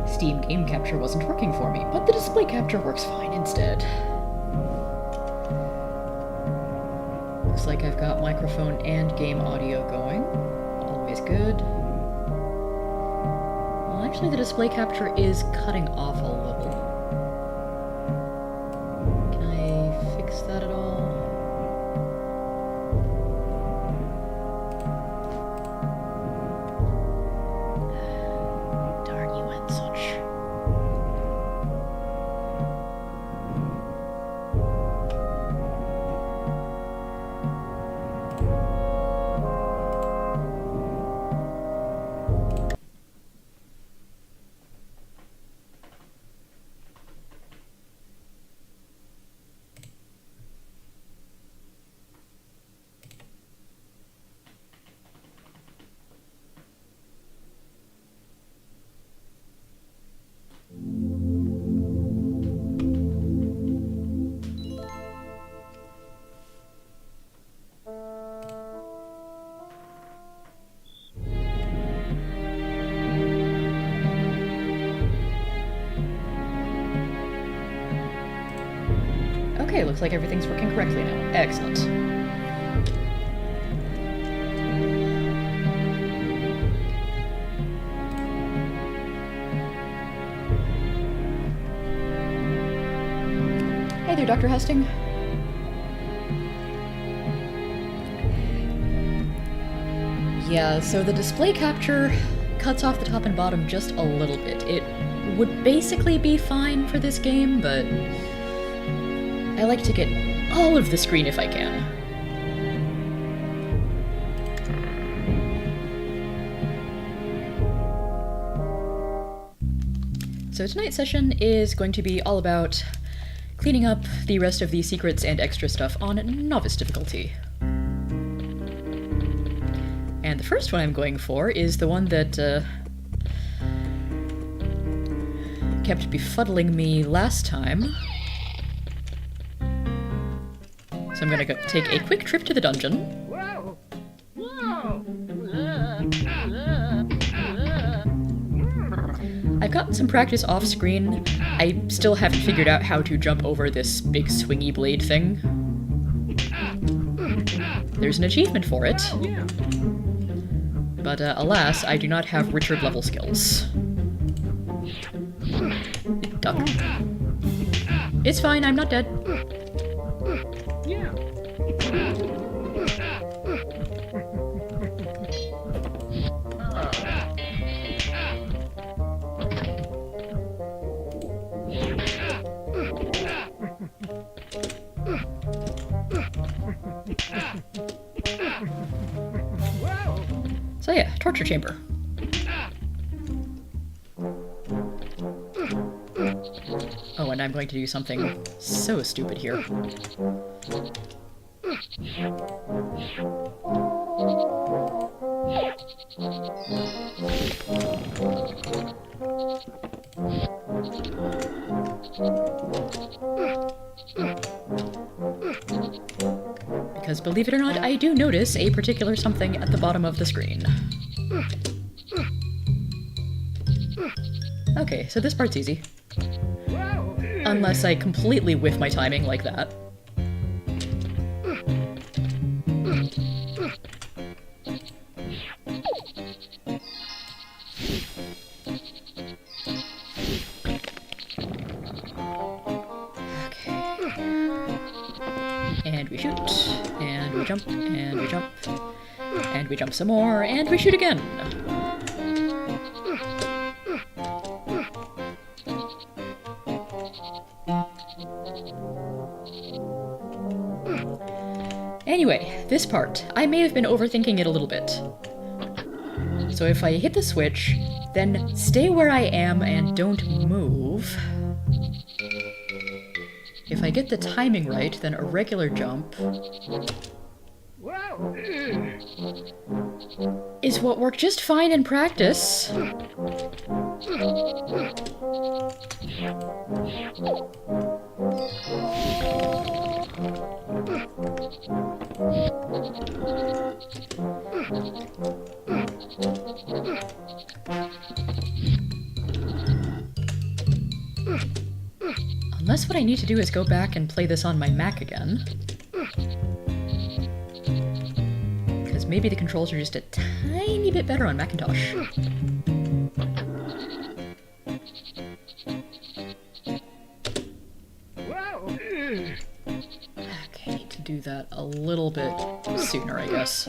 Steam game capture wasn't working for me, but the display capture works fine instead. Looks like I've got microphone and game audio going. Always good. Well, actually the display capture is cutting off a little. Can I fix that at all? Okay, looks like everything's working correctly now. Excellent. Hey there, Dr. Husting. Yeah, so the display capture cuts off the top and bottom just a little bit. It would basically be fine for this game, but I like to get all of the screen if I can. So tonight's session is going to be all about cleaning up the rest of the secrets and extra stuff on Novice difficulty. And the first one I'm going for is the one that kept befuddling me last time. So I'm gonna go take a quick trip to the dungeon. Whoa! Whoa! I've gotten some practice off-screen. I still haven't figured out how to jump over this big swingy blade thing. There's an achievement for it. But alas, I do not have Richard level skills. Duck. It's fine, I'm not dead. Yeah. So yeah, torture chamber. Oh, and I'm going to do something so stupid here. Because believe it or not, I do notice a particular something at the bottom of the screen. Okay, so this part's easy. Unless I completely whiff my timing like that. jump, and we jump. And we jump some more, and we shoot again. Anyway, this part, I may have been overthinking it a little bit. So if I hit the switch, then stay where I am and don't move. If I get the timing right, then a regular jump Whoa! is what worked just fine in practice. Unless what I need to do is go back and play this on my Mac again. Because maybe the controls are just a tiny bit better on Macintosh. Whoa! Okay, need to do that a little bit sooner, I guess.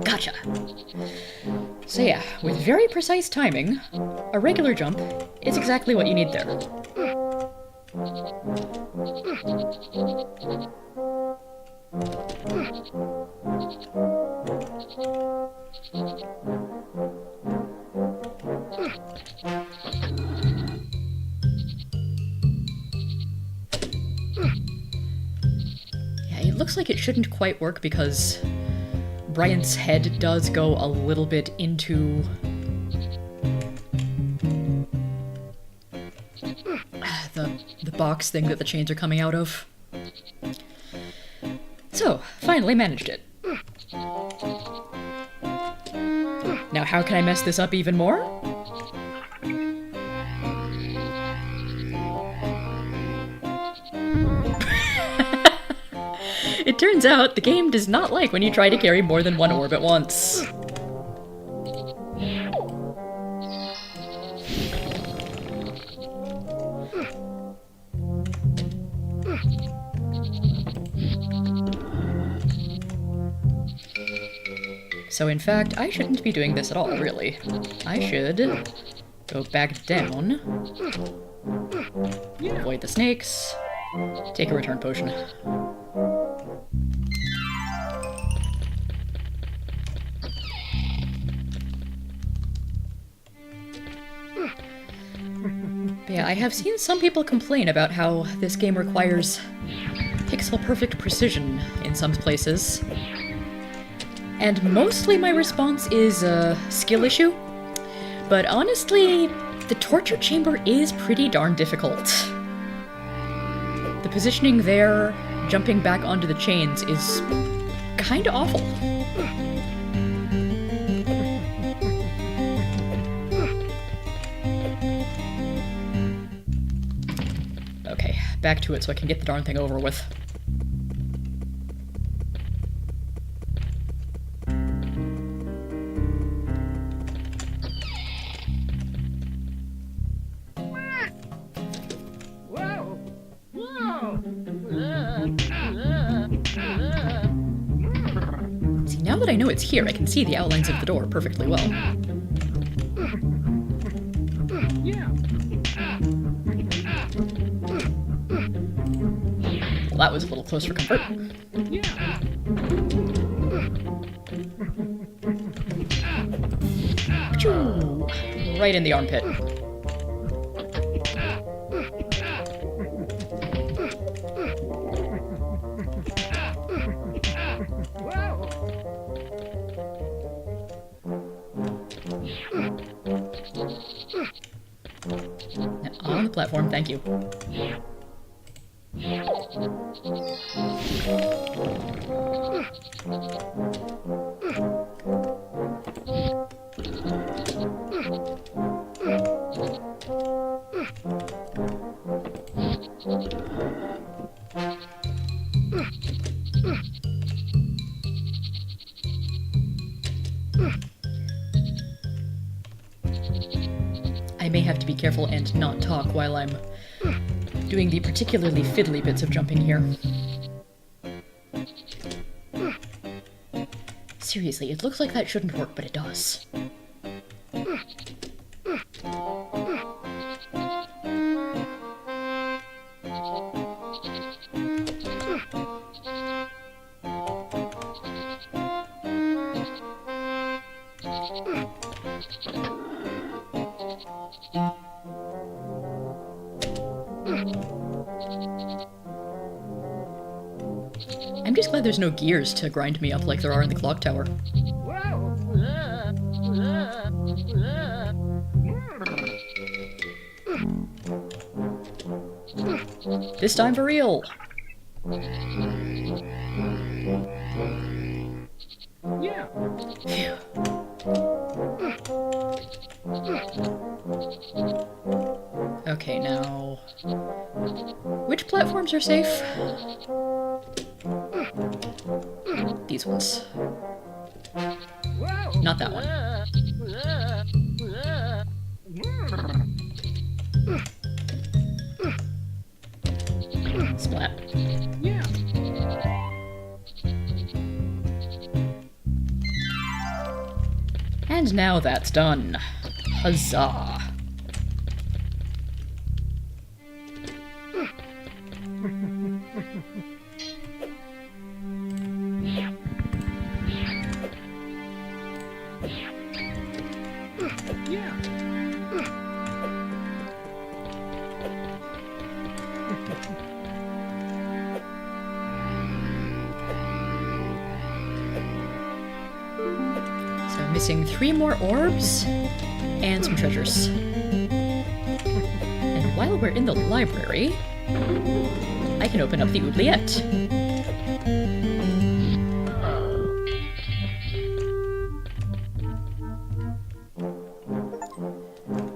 Gotcha. So yeah, with very precise timing, a regular jump is exactly what you need there. Yeah, it looks like it shouldn't quite work because Bryant's head does go a little bit into the box thing that the chains are coming out of. So, finally managed it. Now how can I mess this up even more? It turns out the game does not like when you try to carry more than one orb at once. So in fact, I shouldn't be doing this at all, really. I should go back down, avoid the snakes, take a return potion. But yeah, I have seen some people complain about how this game requires pixel-perfect precision in some places. And mostly my response is a skill issue. But honestly, the torture chamber is pretty darn difficult. The positioning there, jumping back onto the chains, is kinda awful. Okay, back to it so I can get the darn thing over with. Whoa! Whoa! See, now that I know it's here, I can see the outlines of the door perfectly well. Yeah! Well, that was a little close for comfort. Yeah! Achoo! Right in the armpit. Whoa! On the platform, thank you. I may have to be careful and not talk while I'm doing the particularly fiddly bits of jumping here. Seriously, it looks like that shouldn't work, but it does. I'm just glad there's no gears to grind me up like there are in the clock tower. Whoa. This time for real! Yeah. Phew. Okay, now... which platforms are safe? These ones. Whoa. Not that one. Splat. Yeah. And now that's done. Huzzah! Yeah. So I'm missing 3 more orbs and some treasures. And while we're in the library, I can open up the oubliette.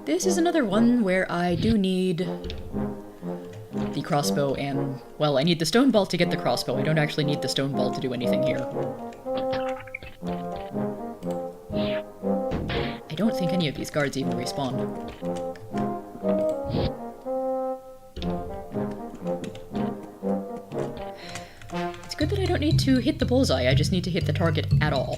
This is another one where I do need the crossbow and, well, I need the stone ball to get the crossbow. I don't actually need the stone ball to do anything here. I don't think any of these guards even respawn. It's good that I don't need to hit the bullseye, I just need to hit the target at all.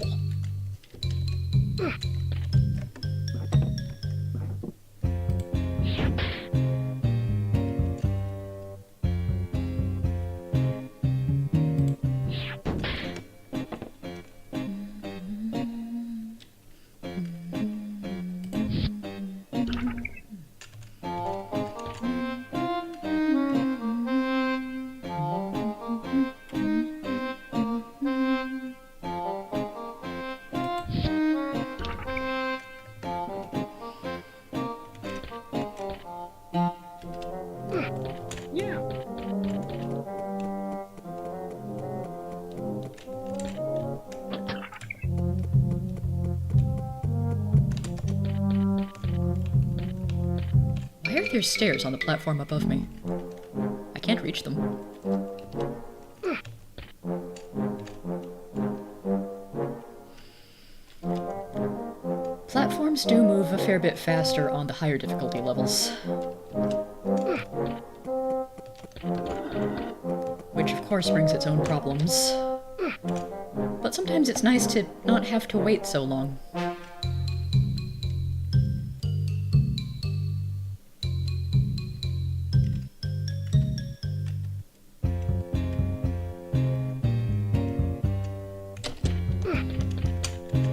Yeah. Why are there stairs on the platform above me? I can't reach them. Platforms do move a fair bit faster on the higher difficulty levels. Which of course brings its own problems. But sometimes it's nice to not have to wait so long.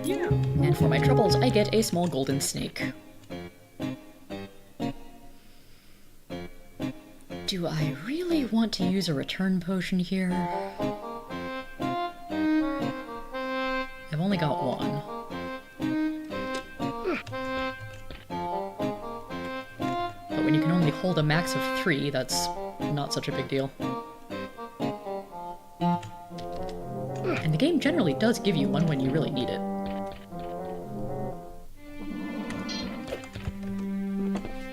Yeah. And for my troubles, I get a small golden snake. Do I really want to use a return potion here? I've only got one. But when you can only hold a max of 3, that's not such a big deal. And the game generally does give you one when you really need it.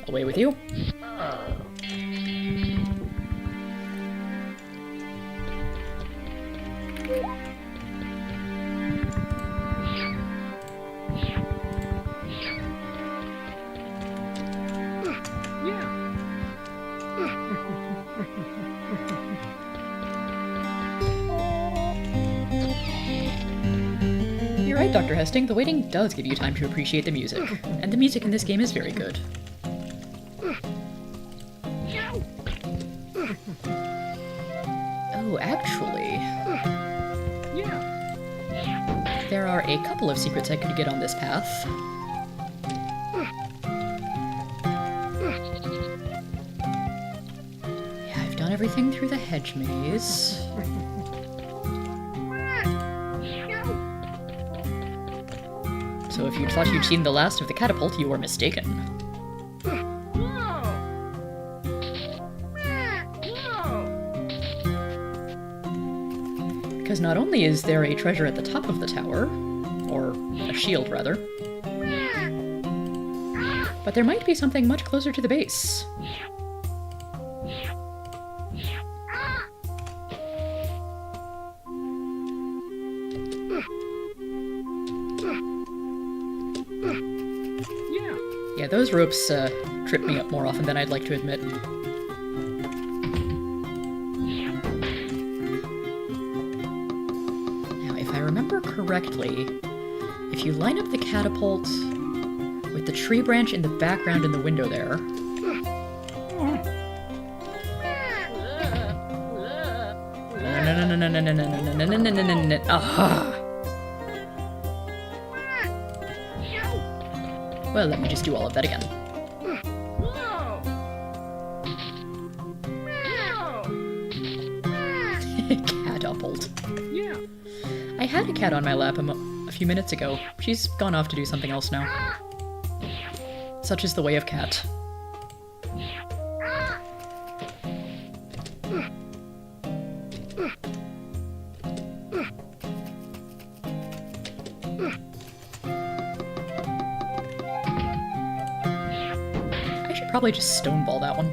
Away with you. right, Dr. Hesting, the waiting does give you time to appreciate the music. And the music in this game is very good. Oh, actually... Yeah. there are a couple of secrets I could get on this path. Yeah, I've done everything through the hedge maze. So if you thought you'd seen the last of the catapult, you were mistaken. Because not only is there a treasure at the top of the tower, or a shield rather, but there might be something much closer to the base. Yeah, those ropes trip me up more often than I'd like to admit. Now, if I remember correctly, if you line up the catapult with the tree branch in the background in the window there... No. Aha! Well, let me just do all of that again. Catapult. Yeah. I had a cat on my lap a few minutes ago. She's gone off to do something else now. Such is the way of cat. I should probably just stoneball that one.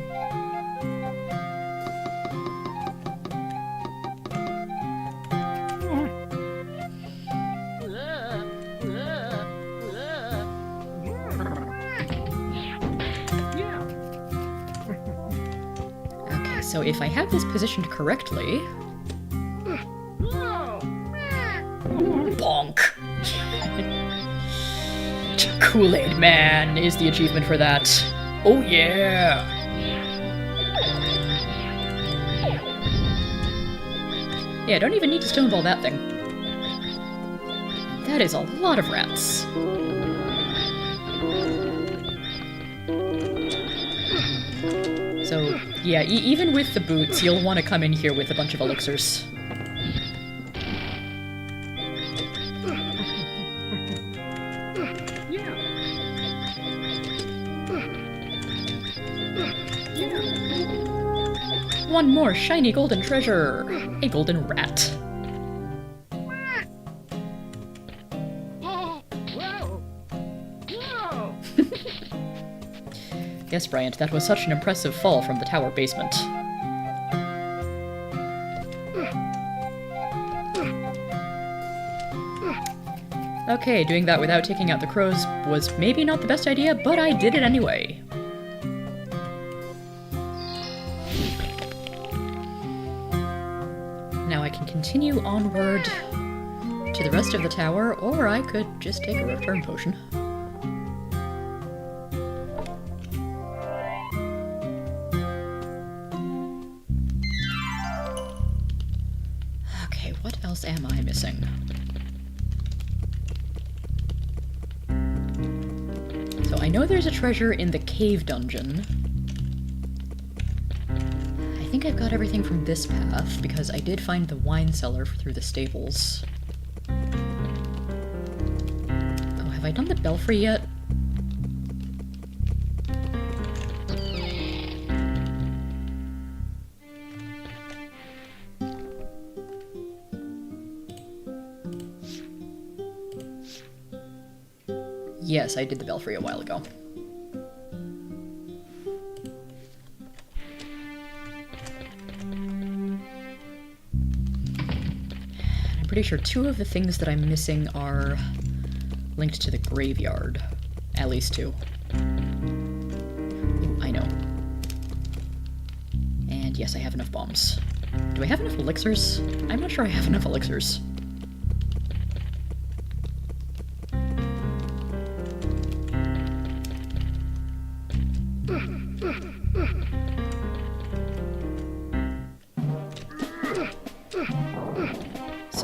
Okay, so if I have this positioned correctly... Bonk! Kool-Aid Man is the achievement for that. Oh yeah! Yeah, don't even need to stoneball that thing. That is a lot of rats. So, yeah, even with the boots, you'll want to come in here with a bunch of elixirs. One more shiny golden treasure! A golden rat. Yes, Bryant, that was such an impressive fall from the tower basement. Okay, doing that without taking out the crows was maybe not the best idea, but I did it anyway. Now I can continue onward to the rest of the tower, or I could just take a return potion. Okay, what else am I missing? So I know there's a treasure in the cave dungeon. I think I've got everything from this path, because I did find the wine cellar through the stables. Oh, have I done the belfry yet? Yes, I did the belfry a while ago. I'm pretty sure two of the things that I'm missing are linked to the graveyard. At least two. Ooh, I know. And yes, I have enough bombs. Do I have enough elixirs? I'm not sure I have enough elixirs.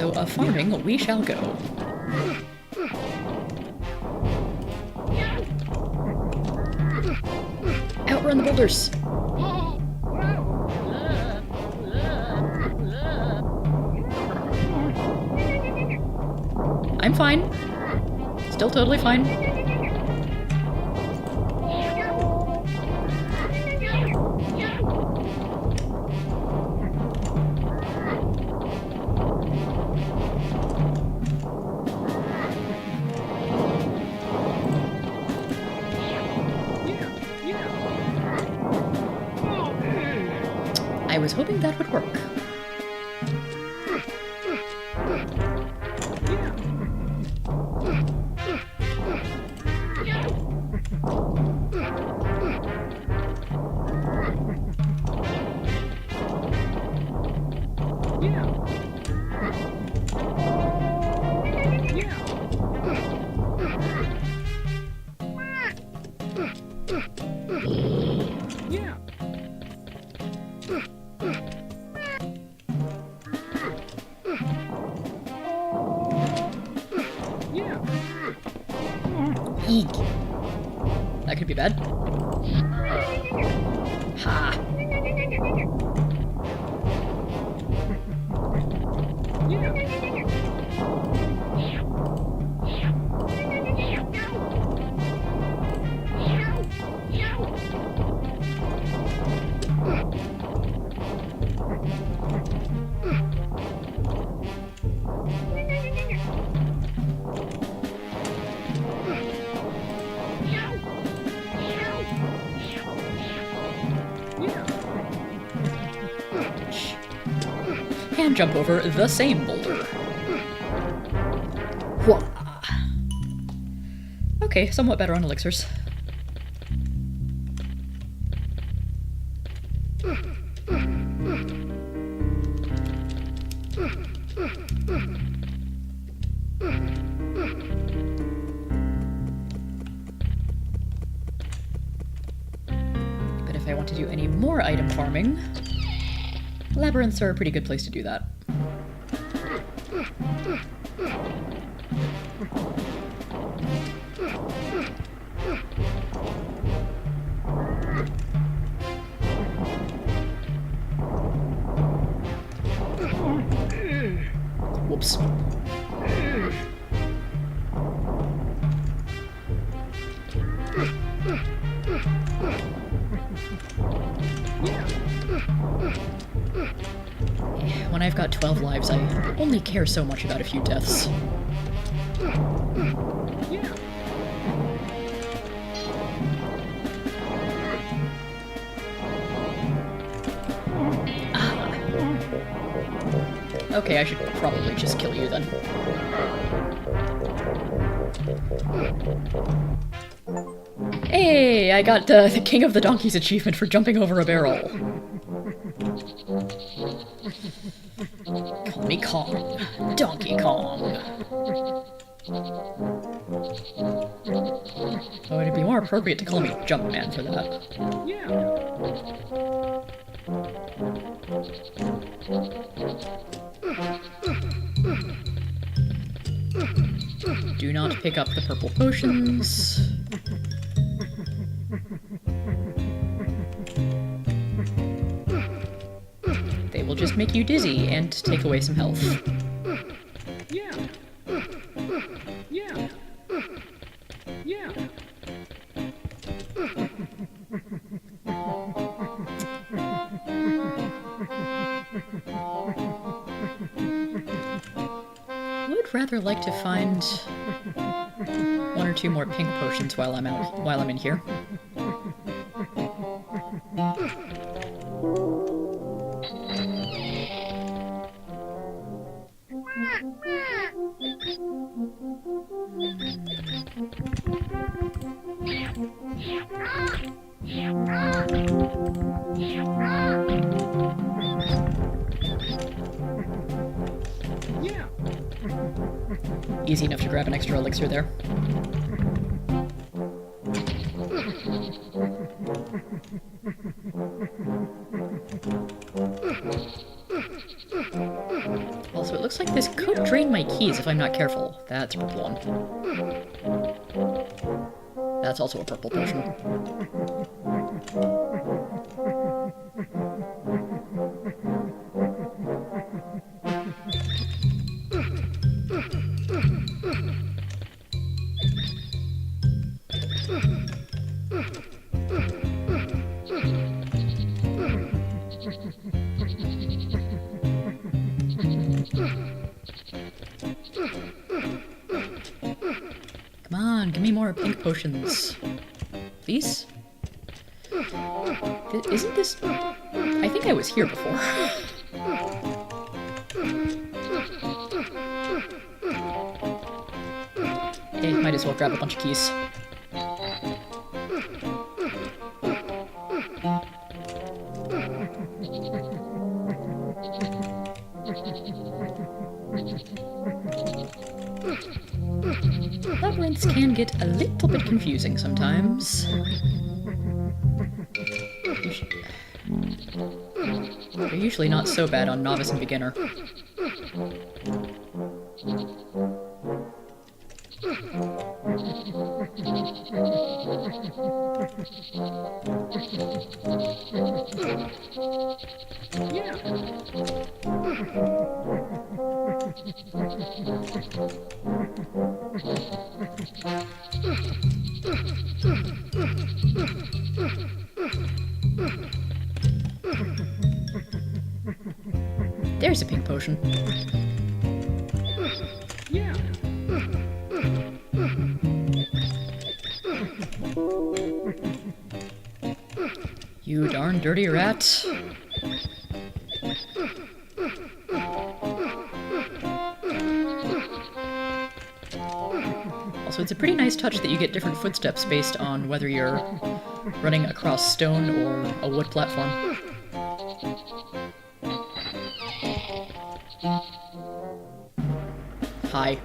So, farming we shall go. Outrun the boulders! I'm fine. Still totally fine. I was hoping that would work. Eek. That could be bad. Ha! And jump over the same boulder. Whoa. Okay, somewhat better on elixirs. But if I want to do any more item farming, labyrinths are a pretty good place to do that. Whoops. When I've got 12 lives, I only care so much about a few deaths. Ah. Okay, I should probably just kill you then. Hey, I got the King of the Donkeys achievement for jumping over a barrel. Call me Kong. Donkey Kong. Oh, it'd be more appropriate to call me Jumpman for that. Do not pick up the purple potions. They will just make you dizzy and take away some health. I would rather like to find one or two more pink potions while I'm in here. Easy enough to grab an extra elixir there. Also, it looks looks like this could drain my keys if I'm not careful. That's a purple one. That's also a purple potion. Come on, give me more pink potions. Please? Isn't this... I think I was here before. Okay, might as well grab a bunch of keys. Labyrinths can get a little bit confusing sometimes. They're usually not so bad on Novice and Beginner. There's a pink potion. Yeah. You darn dirty rat. Also, it's a pretty nice touch that you get different footsteps based on whether you're running across stone or a wood platform. Hi.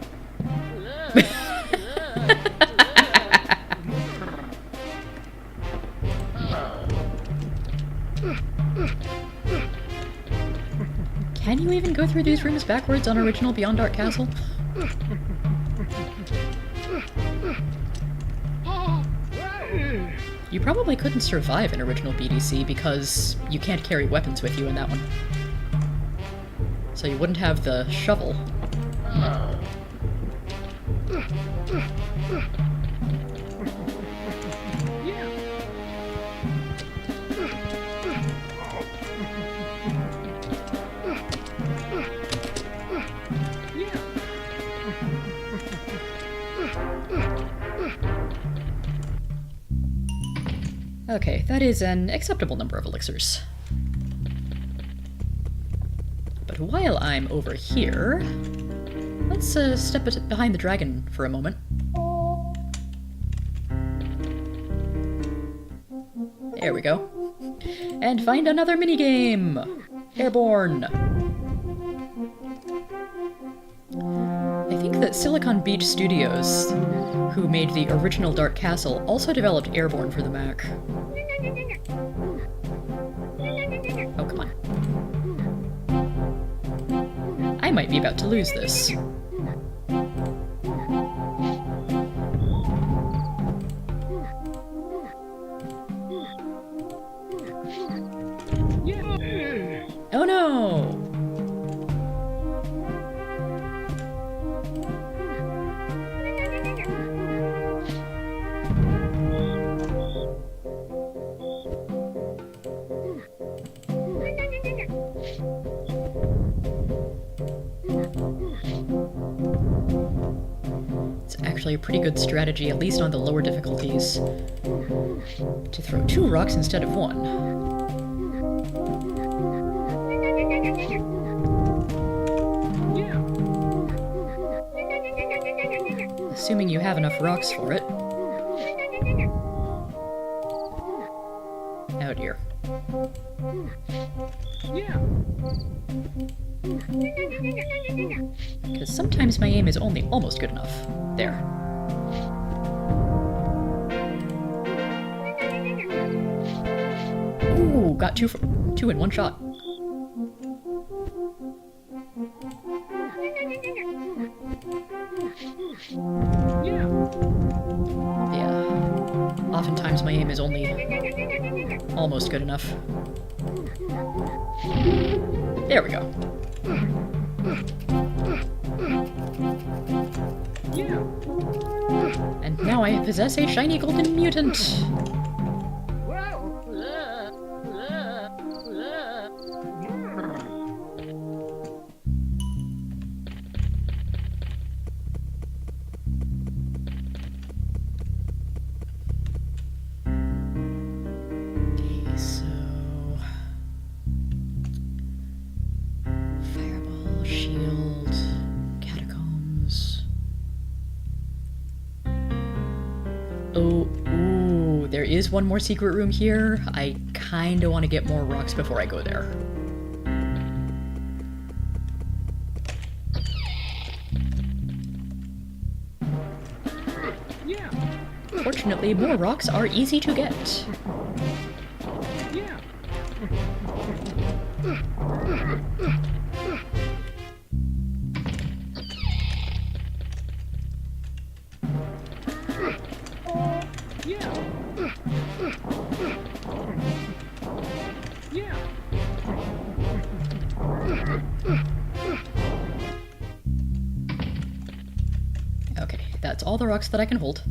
Can you even go through these rooms backwards on original Beyond Dark Castle? You probably couldn't survive in original BDC because you can't carry weapons with you in that one. So you wouldn't have the shovel. Okay, that is an acceptable number of elixirs. But while I'm over here, let's step behind the dragon for a moment. There we go. And find another minigame! Airborne! I think that Silicon Beach Studios, who made the original Dark Castle, also developed Airborne for the Mac. Oh, come on. I might be about to lose this. Oh no! Actually a pretty good strategy, at least on the lower difficulties, to throw 2 rocks instead of 1. Assuming you have enough rocks for it. Oh dear. Because sometimes my aim is only almost good enough. There. Ooh, got 2 in one shot. Yeah. Yeah. Oftentimes my aim is only almost good enough. There we go. Yeah. And now I possess a shiny golden mutant. Okay, so fireball, shield, catacombs. Oh, ooh, there is one more secret room here. I kinda want to get more rocks before I go there. Yeah. Fortunately, more rocks are easy to get. Yeah. Yeah. Yeah. Okay, that's all the rocks that I can hold.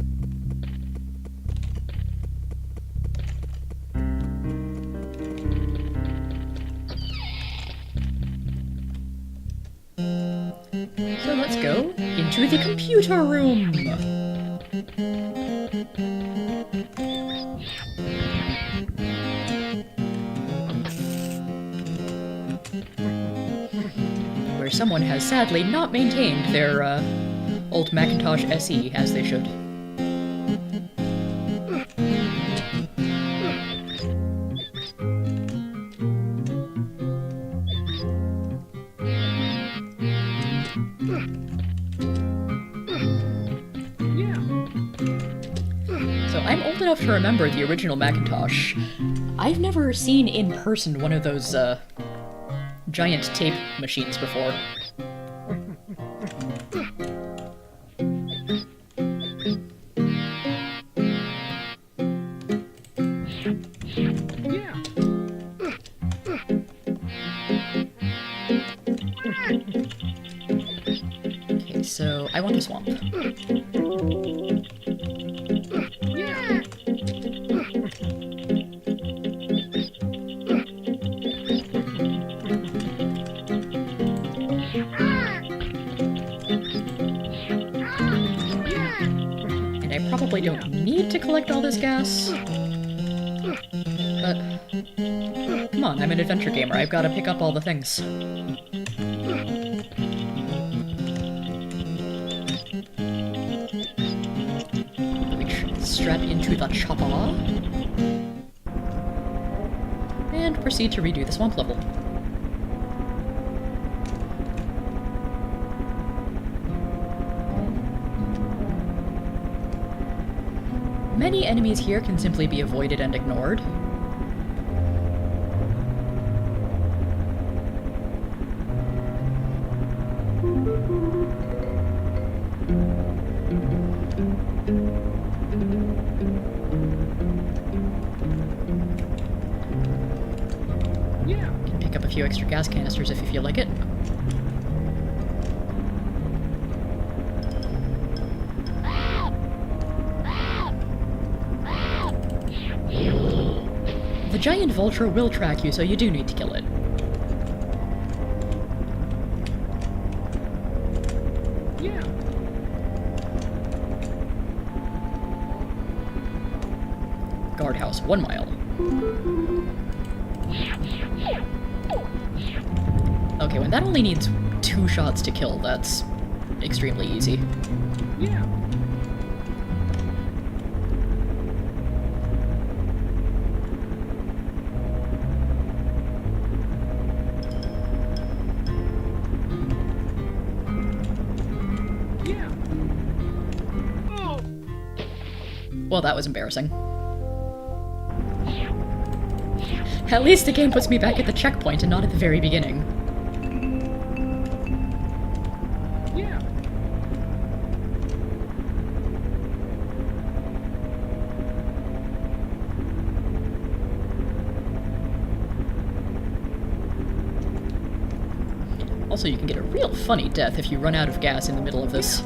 So let's go into the computer room! Where someone has sadly not maintained their, old Macintosh SE as they should. So I'm old enough to remember the original Macintosh. I've never seen in person one of those, giant tape machines before. Yeah. Okay, so I want a swamp. Yeah. And I probably don't need to collect all this gas. But come on, I'm an adventure gamer. I've got to pick up all the things. Strap into the chopper. And proceed to redo the swamp level. Many enemies here can simply be avoided and ignored. Yeah. Can pick up a few extra gas canisters if you feel like it. The giant vulture will track you, so you do need to kill it. Yeah. Guardhouse, 1 mile. Okay, when that only needs 2 shots to kill, that's extremely easy. Yeah. Yeah. Oh. Well, that was embarrassing. At least the game puts me back at the checkpoint and not at the very beginning. Also, you can get a real funny death if you run out of gas in the middle of this.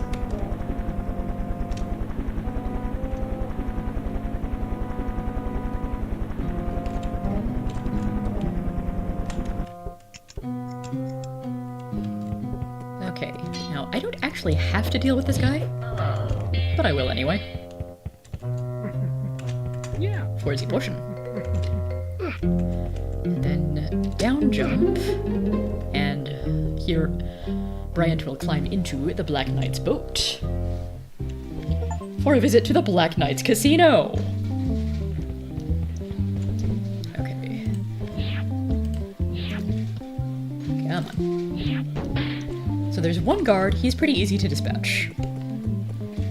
Okay, now I don't actually have to deal with this guy, but I will anyway. Yeah. For his emotion. And then down jump, and here Bryant will climb into the Black Knight's boat for a visit to the Black Knight's casino. Okay. Come on. So there's one guard, he's pretty easy to dispatch.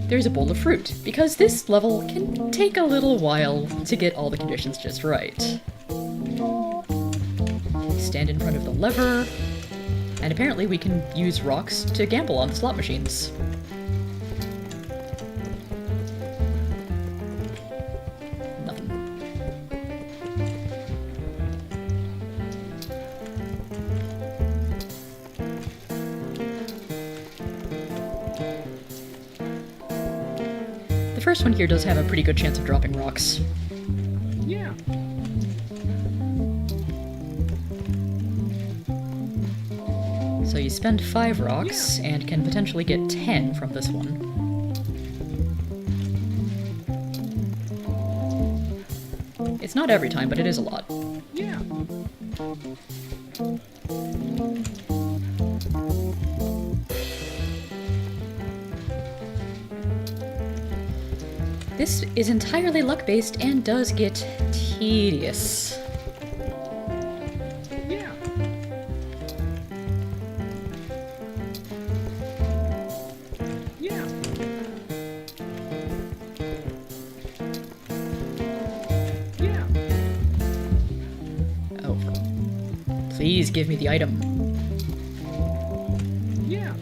There's a bowl of fruit, because this level can take a little while to get all the conditions just right. Stand in front of the lever, and apparently we can use rocks to gamble on the slot machines. Nothing. The first one here does have a pretty good chance of dropping rocks. Yeah. So you spend 5 rocks and can potentially get 10 from this one. It's not every time, but it is a lot. Yeah. This is entirely luck-based and does get tedious. Yeah. Yeah. Yeah. Oh, please give me the item. Yeah.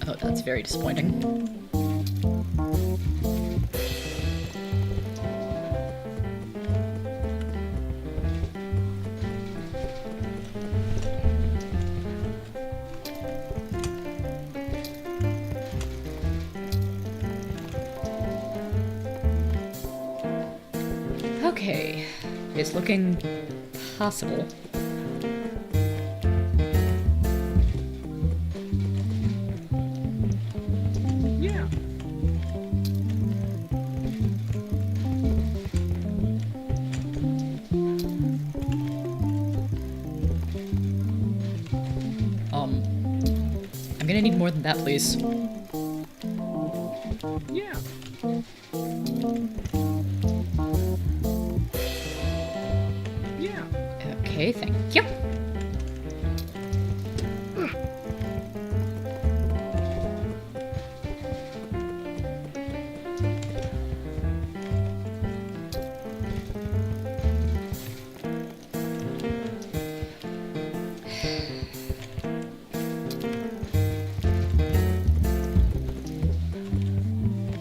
Oh, that's very disappointing. Okay, it's looking possible. Yeah. I'm gonna need more than that, please. Yeah. Yeah. Okay, thank you.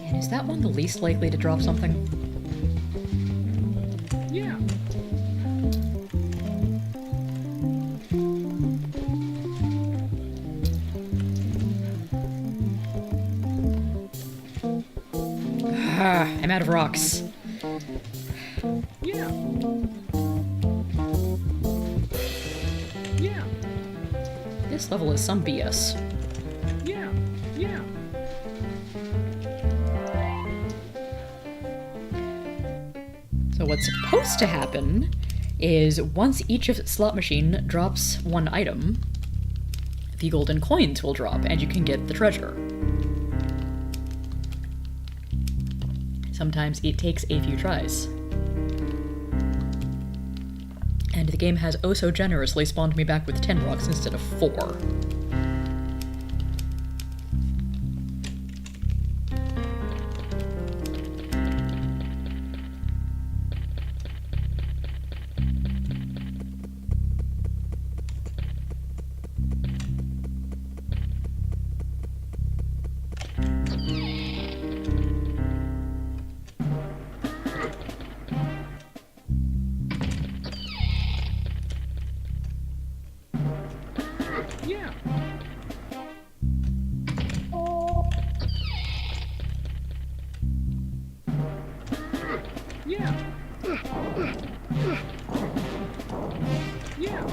And is that one the least likely to drop something? Yeah. I'm out of rocks. Yeah. Yeah. This level is some BS. Yeah. Yeah. So what's supposed to happen is once each of slot machine drops one item, the golden coins will drop and you can get the treasure. Sometimes it takes a few tries. And the game has oh so generously spawned me back with 10 rocks instead of 4. Yeah. Yeah.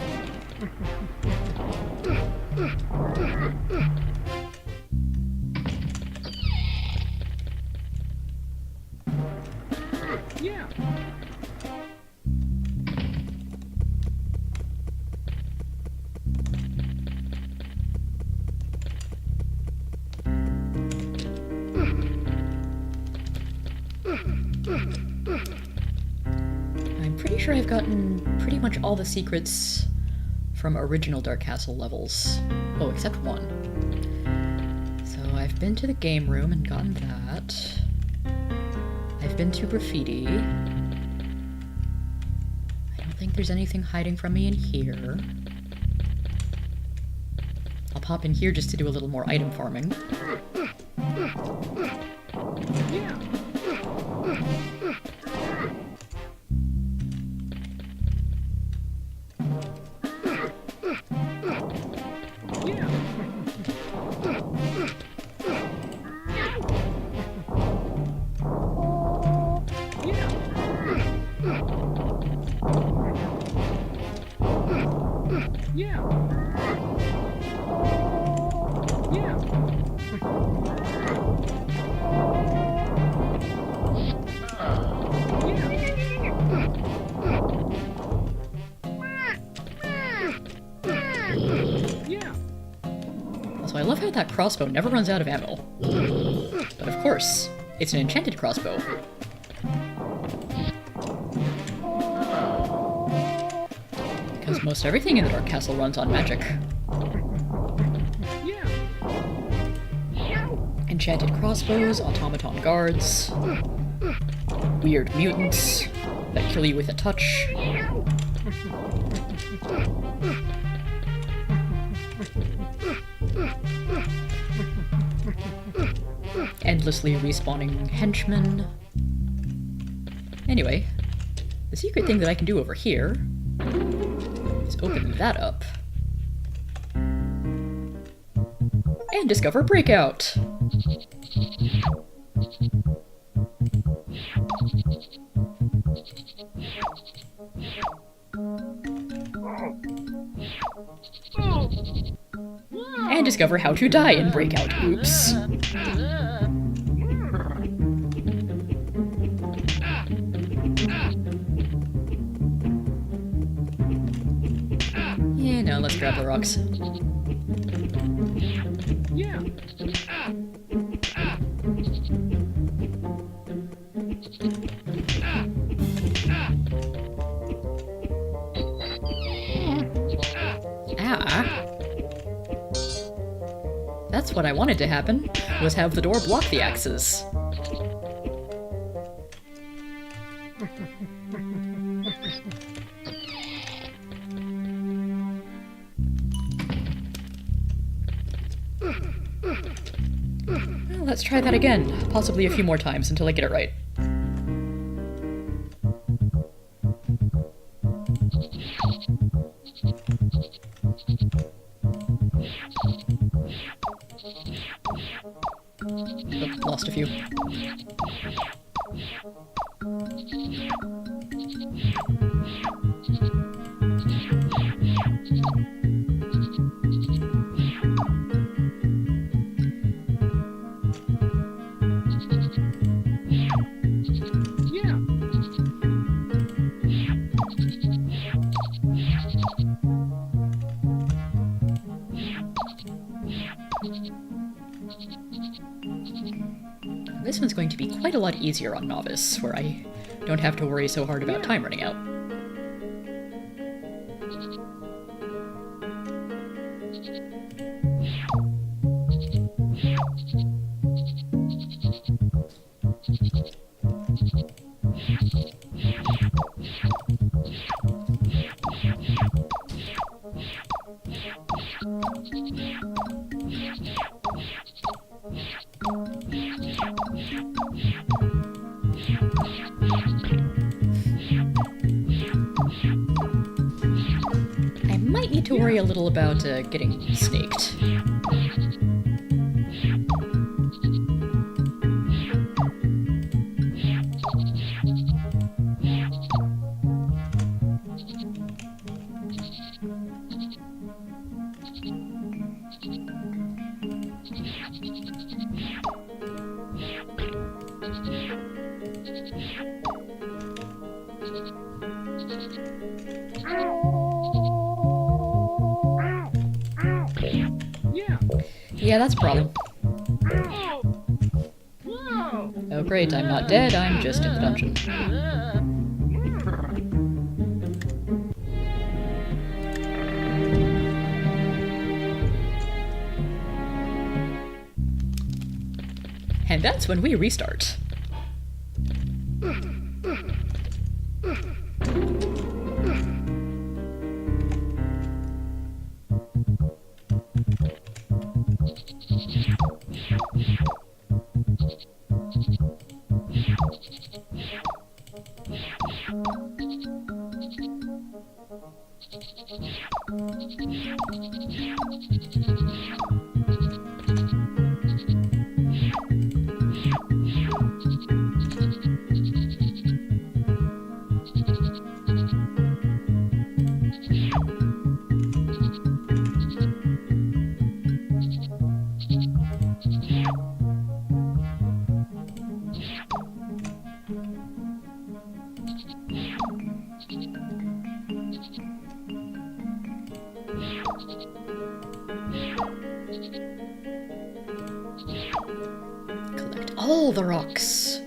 Yeah. I'm pretty sure I've gotten pretty much all the secrets from original Dark Castle levels. Oh, except one. So I've been to the game room and gotten that. I've been to graffiti. I don't think there's anything hiding from me in here. I'll pop in here just to do a little more item farming. Yeah. Yeah. Yeah. Yeah. Also, I love how that crossbow never runs out of ammo. But of course, it's an enchanted crossbow. Because most everything in the Dark Castle runs on magic. Yeah. Enchanted crossbows, automaton guards, weird mutants that kill you with a touch. Endlessly respawning henchmen. Anyway, the secret thing that I can do over here is open that up. And discover Breakout! And discover how to die in Breakout. Oops. Yeah, no, let's grab the rocks. Yeah. Ah. That's what I wanted to happen, was have the door block the axes. Well, let's try that again, possibly a few more times until I get it right. Oh, lost a few. Yeah. This one's going to be quite a lot easier on Novice, where I don't have to worry so hard about time running out. I might need to worry a little about getting snaked. Yeah. Yeah, that's a problem. Oh. Whoa. Oh great, I'm not dead, I'm just in the dungeon. And that's when we restart. Collect all the rocks.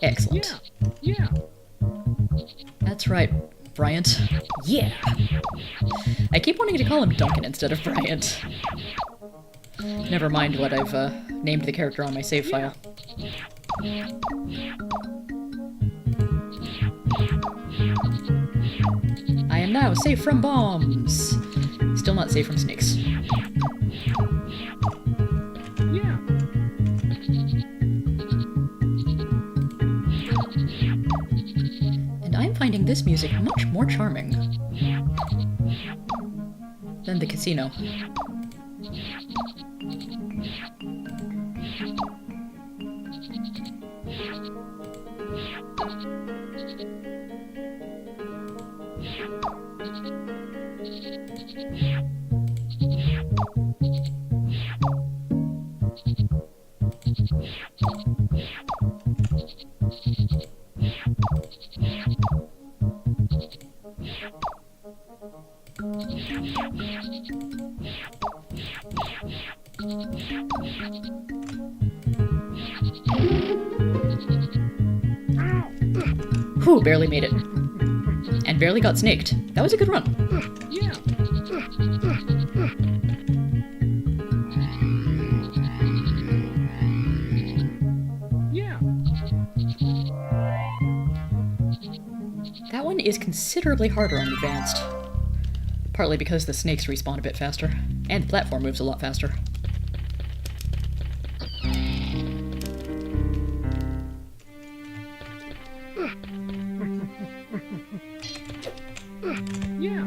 Excellent. Yeah. That's right, Bryant. Yeah! I keep wanting to call him Duncan instead of Bryant. Never mind what I've named the character on my save file. I am now safe from bombs. Still not safe from snakes. Yeah. And I'm finding this music much more charming than the casino. Whew, barely made it. And barely got snaked. That was a good run. Yeah. Yeah. That one is considerably harder on advanced. Partly because the snakes respawn a bit faster, and the platform moves a lot faster. Yeah.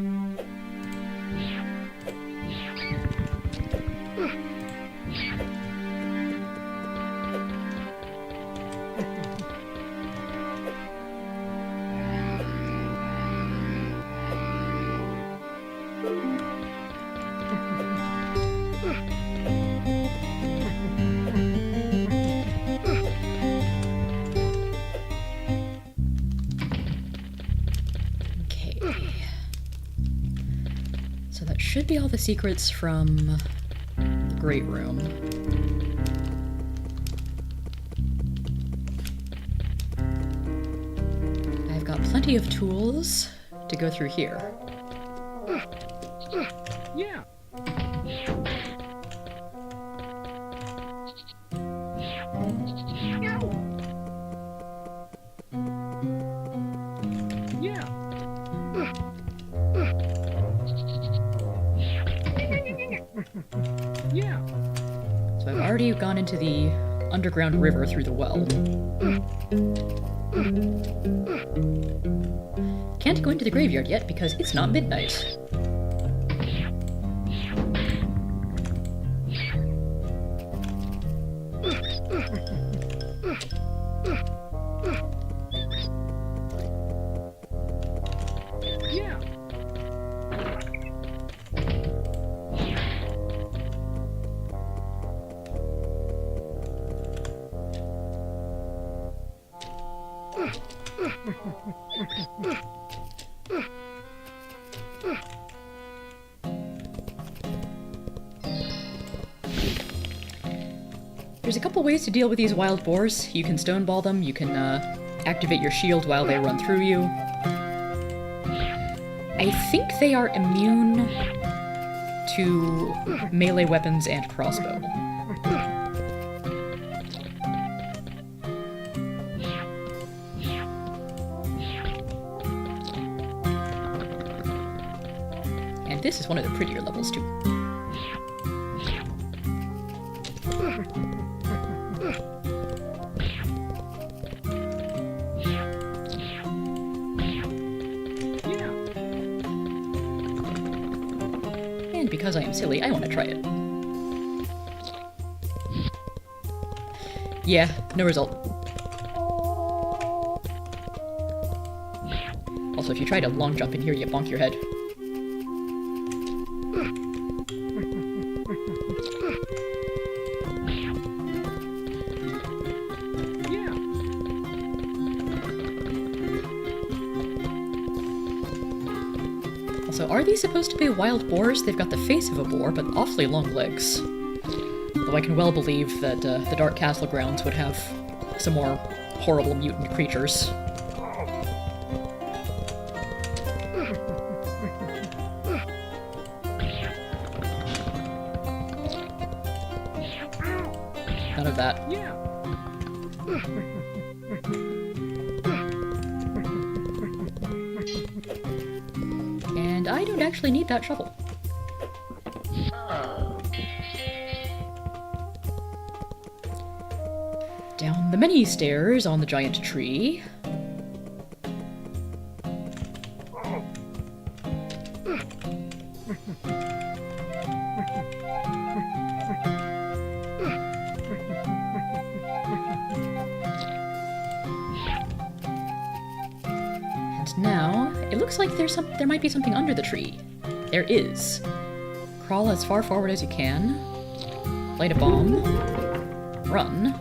Okay. So that should be all the secrets from the Great Room. I've got plenty of tools to go through here. Yeah. Yeah. Yeah. So I've already gone into the underground river through the well. Can't go into the graveyard yet because it's not midnight. Yeah. There's a couple ways to deal with these wild boars. You can stoneball them, you can activate your shield while they run through you. I think they are immune to melee weapons and crossbow. And this is one of the prettier levels too. And because I am silly, I want to try it. Yeah, no result. Also, if you try to long jump in here, you bonk your head. So are these supposed to be wild boars? They've got the face of a boar, but awfully long legs. Though I can well believe that the Dark Castle grounds would have some more horrible mutant creatures. None of that. And I don't actually need that shovel. Down the many stairs on the giant tree. And now, it looks like there might be something under the tree. There is. Crawl as far forward as you can. Light a bomb. Run.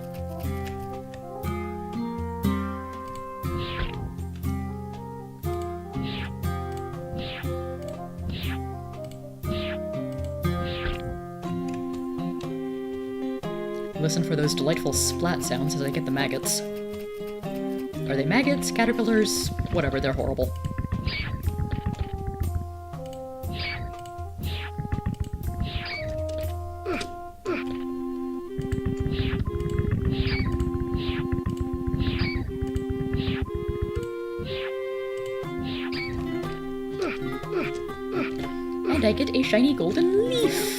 Listen for those delightful splat sounds as I get the maggots. Are they maggots, caterpillars? Whatever, they're horrible. And I get a shiny golden leaf!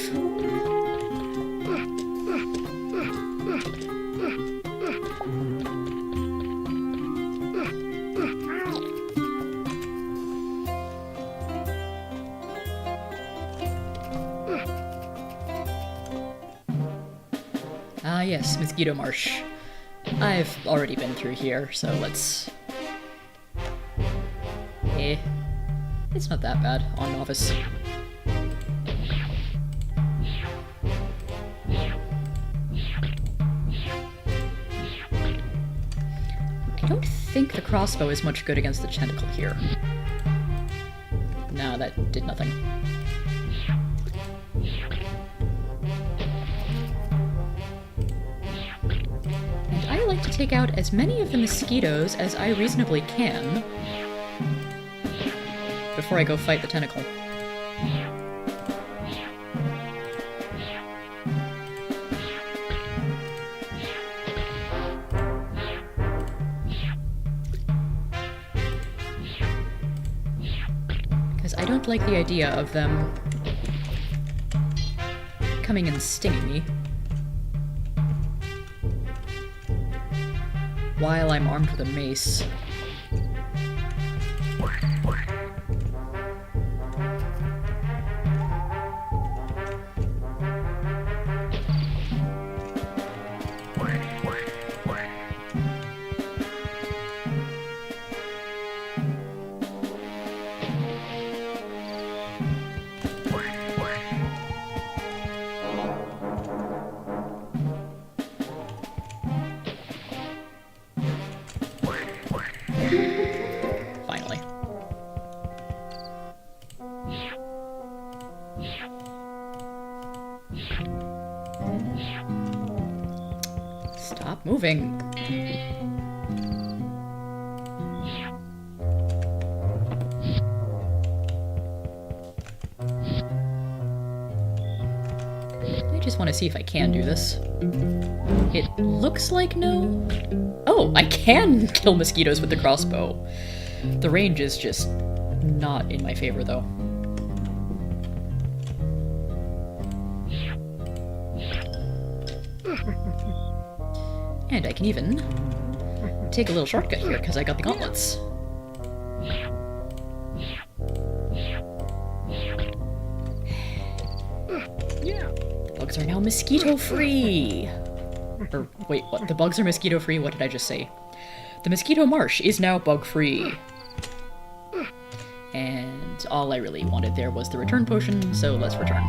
Ah yes, Mosquito Marsh. I've already been through here, so let's... It's not that bad on Novice. I don't think the crossbow is much good against the tentacle here. No, that did nothing. I like to take out as many of the mosquitoes as I reasonably can before I go fight the tentacle. Because I don't like the idea of them coming and stinging me while I'm armed with a mace. Stop moving. I just want to see if I can do this. It looks like no. Oh, I can kill mosquitoes with the crossbow. The range is just not in my favor, though. And I can even take a little shortcut here because I got the gauntlets. Yeah. Bugs are now mosquito-free! Or, wait, what? The bugs are mosquito-free? What did I just say? The mosquito marsh is now bug-free. And all I really wanted there was the return potion, so let's return.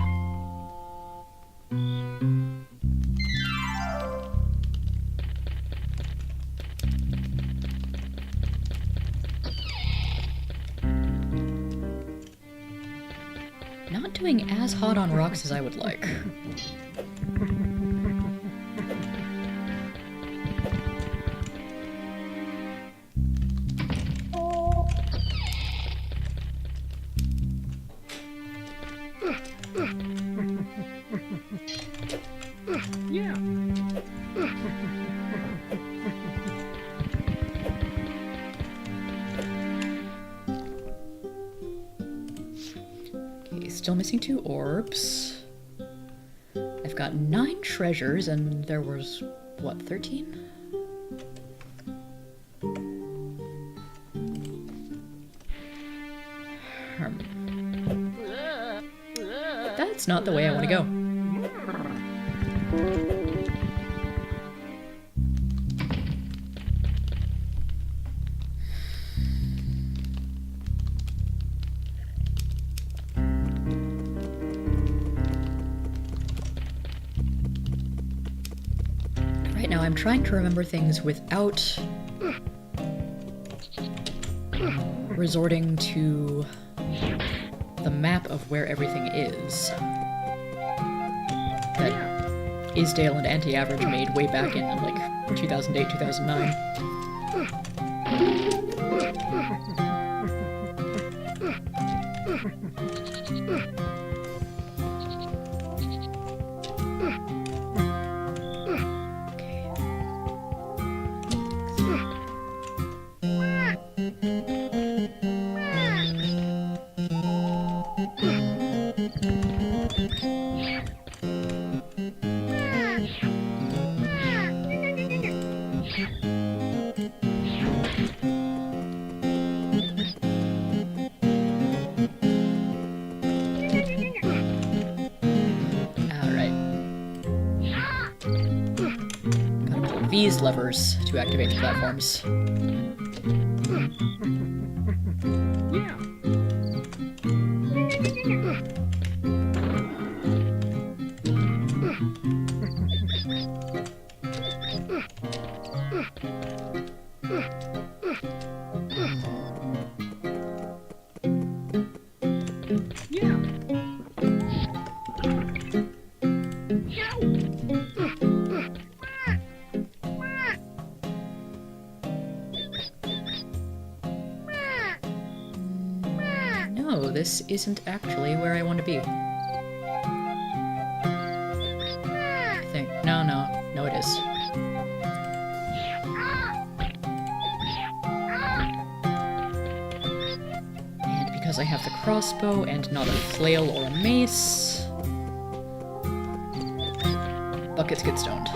Not doing as hot on rocks as I would like. Yeah. Okay, still missing 2 orbs. I've got 9 treasures, and there was, what, 13? That's not the way I want to go. Right now I'm trying to remember things without resorting to the map of where everything is. That Isdale and Anti-Average made way back in, like, 2008, 2009. These levers to activate the platforms. Yeah. No, this isn't actually where I want to be. I think. No, it is. And because I have the crossbow and not a flail or a mace, buckets get stoned.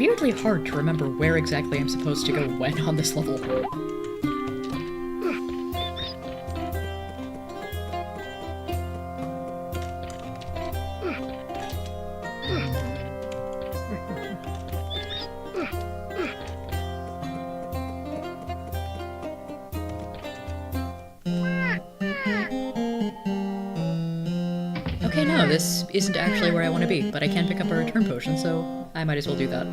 weirdly hard to remember where exactly I'm supposed to go when on this level. Okay, no, this isn't actually where I want to be, but I can pick up a return potion, so I might as well do that.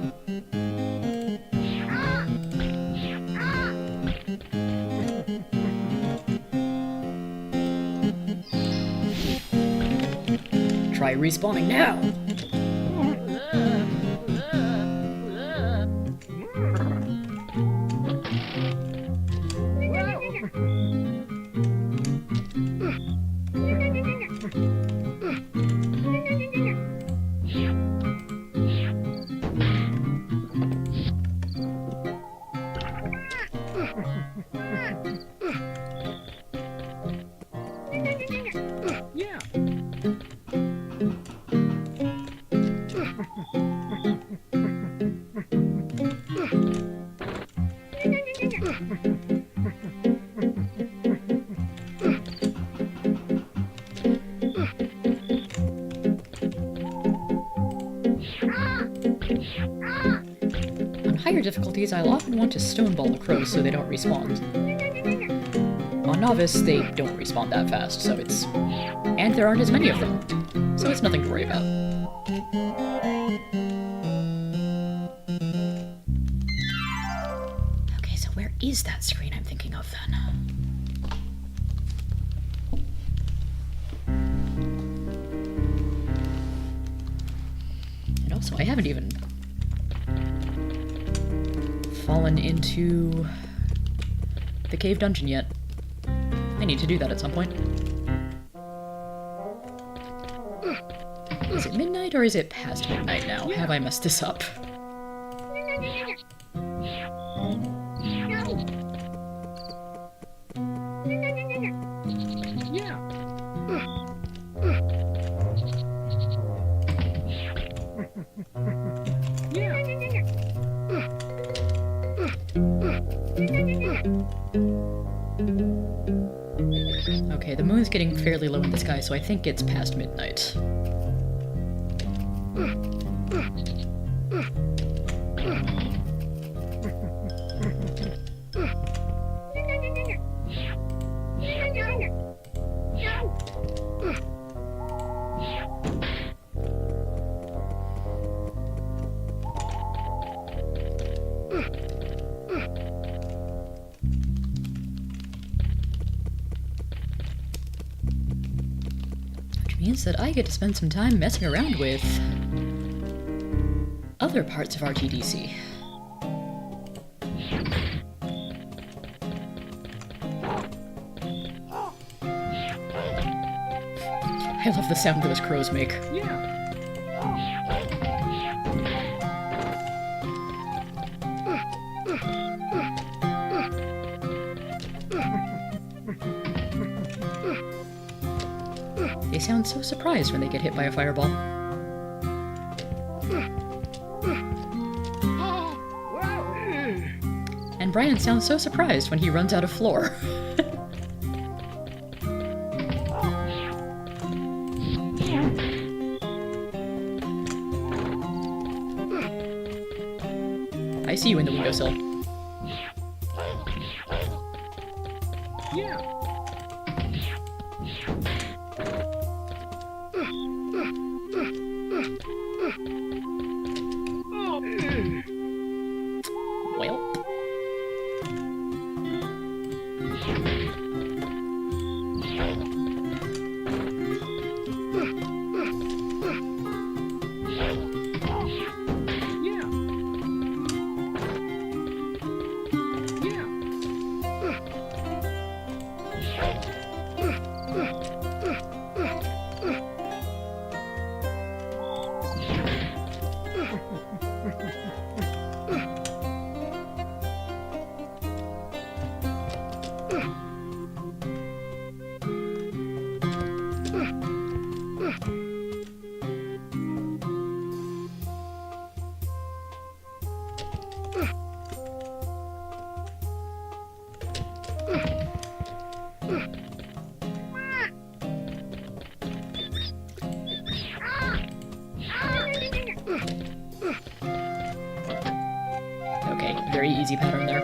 Try respawning now! Yeah. On higher difficulties, I'll often want to stoneball the crows so they don't respawn. On Novice, they don't respawn that fast, so it's... And there aren't as many of them, so it's nothing to worry about. Okay, so where is that screen I'm thinking of then? And also, I haven't even fallen into the cave dungeon yet. I need to do that at some point. Is it midnight or is it past midnight now? Have I messed this up? Yeah. Okay, the moon's getting fairly low in the sky, so I think it's past midnight. Which means that I get to spend some time messing around with other parts of RTDC. I love the sound those crows make. Yeah. They sound so surprised when they get hit by a fireball. And Brian sounds so surprised when he runs out of floor. I see you in the windowsill. Yeah. Well. Yeah. Yeah. Okay, very easy pattern there.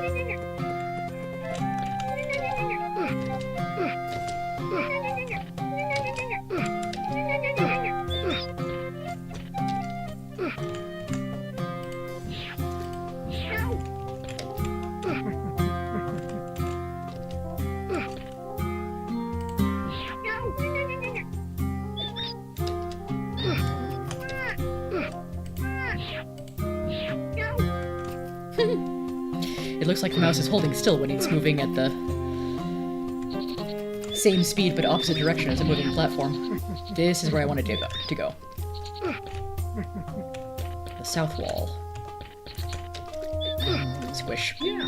It looks like the mouse is holding still when it's moving at the same speed but opposite direction as a moving platform. This is where I wanted to go. The south wall. Squish. Yeah.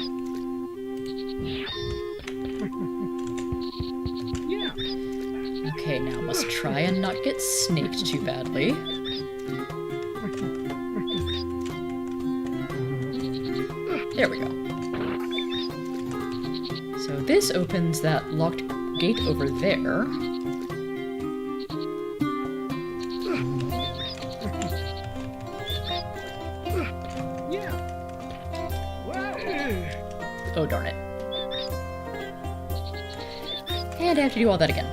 Yeah. Okay, now must try and not get snaked too badly. There we go. So this opens that locked gate over there. Yeah. Oh, darn it. And I have to do all that again.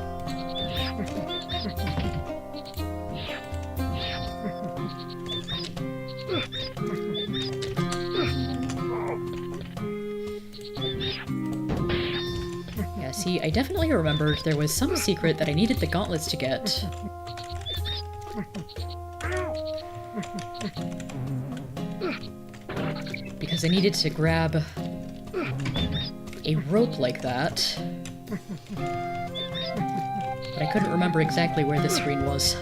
Yeah, see, I definitely remembered there was some secret that I needed the gauntlets to get. Because I needed to grab a rope like that. But I couldn't remember exactly where this screen was.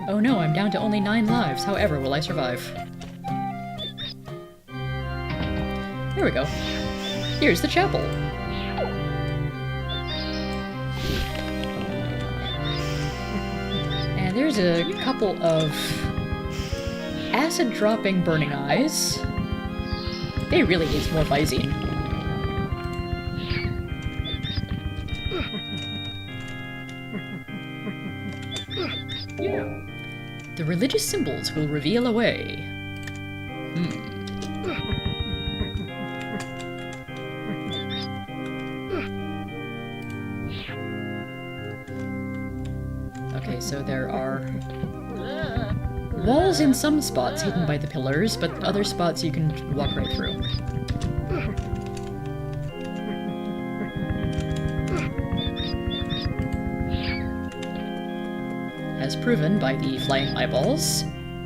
Oh no, I'm down to only 9 lives. However, will I survive? Here we go. Here's the chapel. And there's a couple of acid-dropping burning eyes. They really need more Visine. Yeah. The religious symbols will reveal a way. Okay, so there are walls in some spots hidden by the pillars, but other spots you can walk right through. As proven by the flying eyeballs,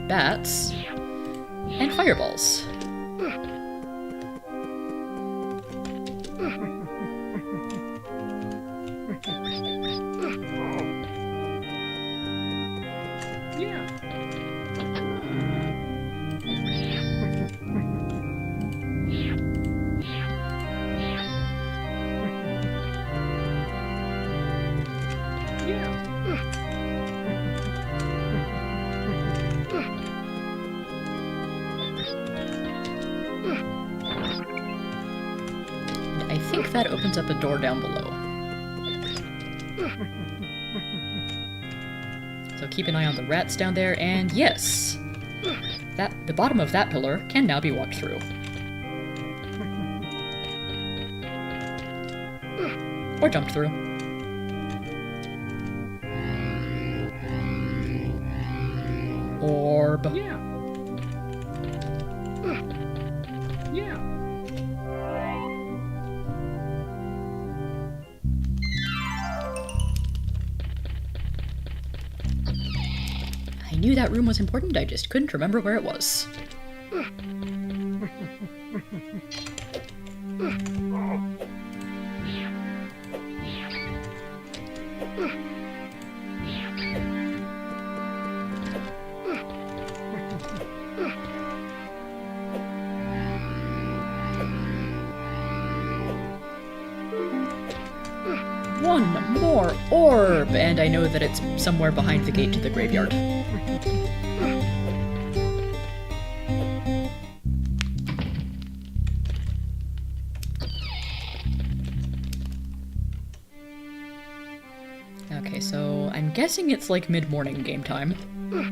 bats, and fireballs. Yeah. Yeah. I think that opens up a door down below. So keep an eye on the rats down there, and yes! The bottom of that pillar can now be walked through. Or jumped through. Orb. Yeah. Yeah. I knew that room was important, I just couldn't remember where it was. One more orb! And I know that it's somewhere behind the gate to the graveyard. Okay, so I'm guessing it's like mid-morning game time. Alright,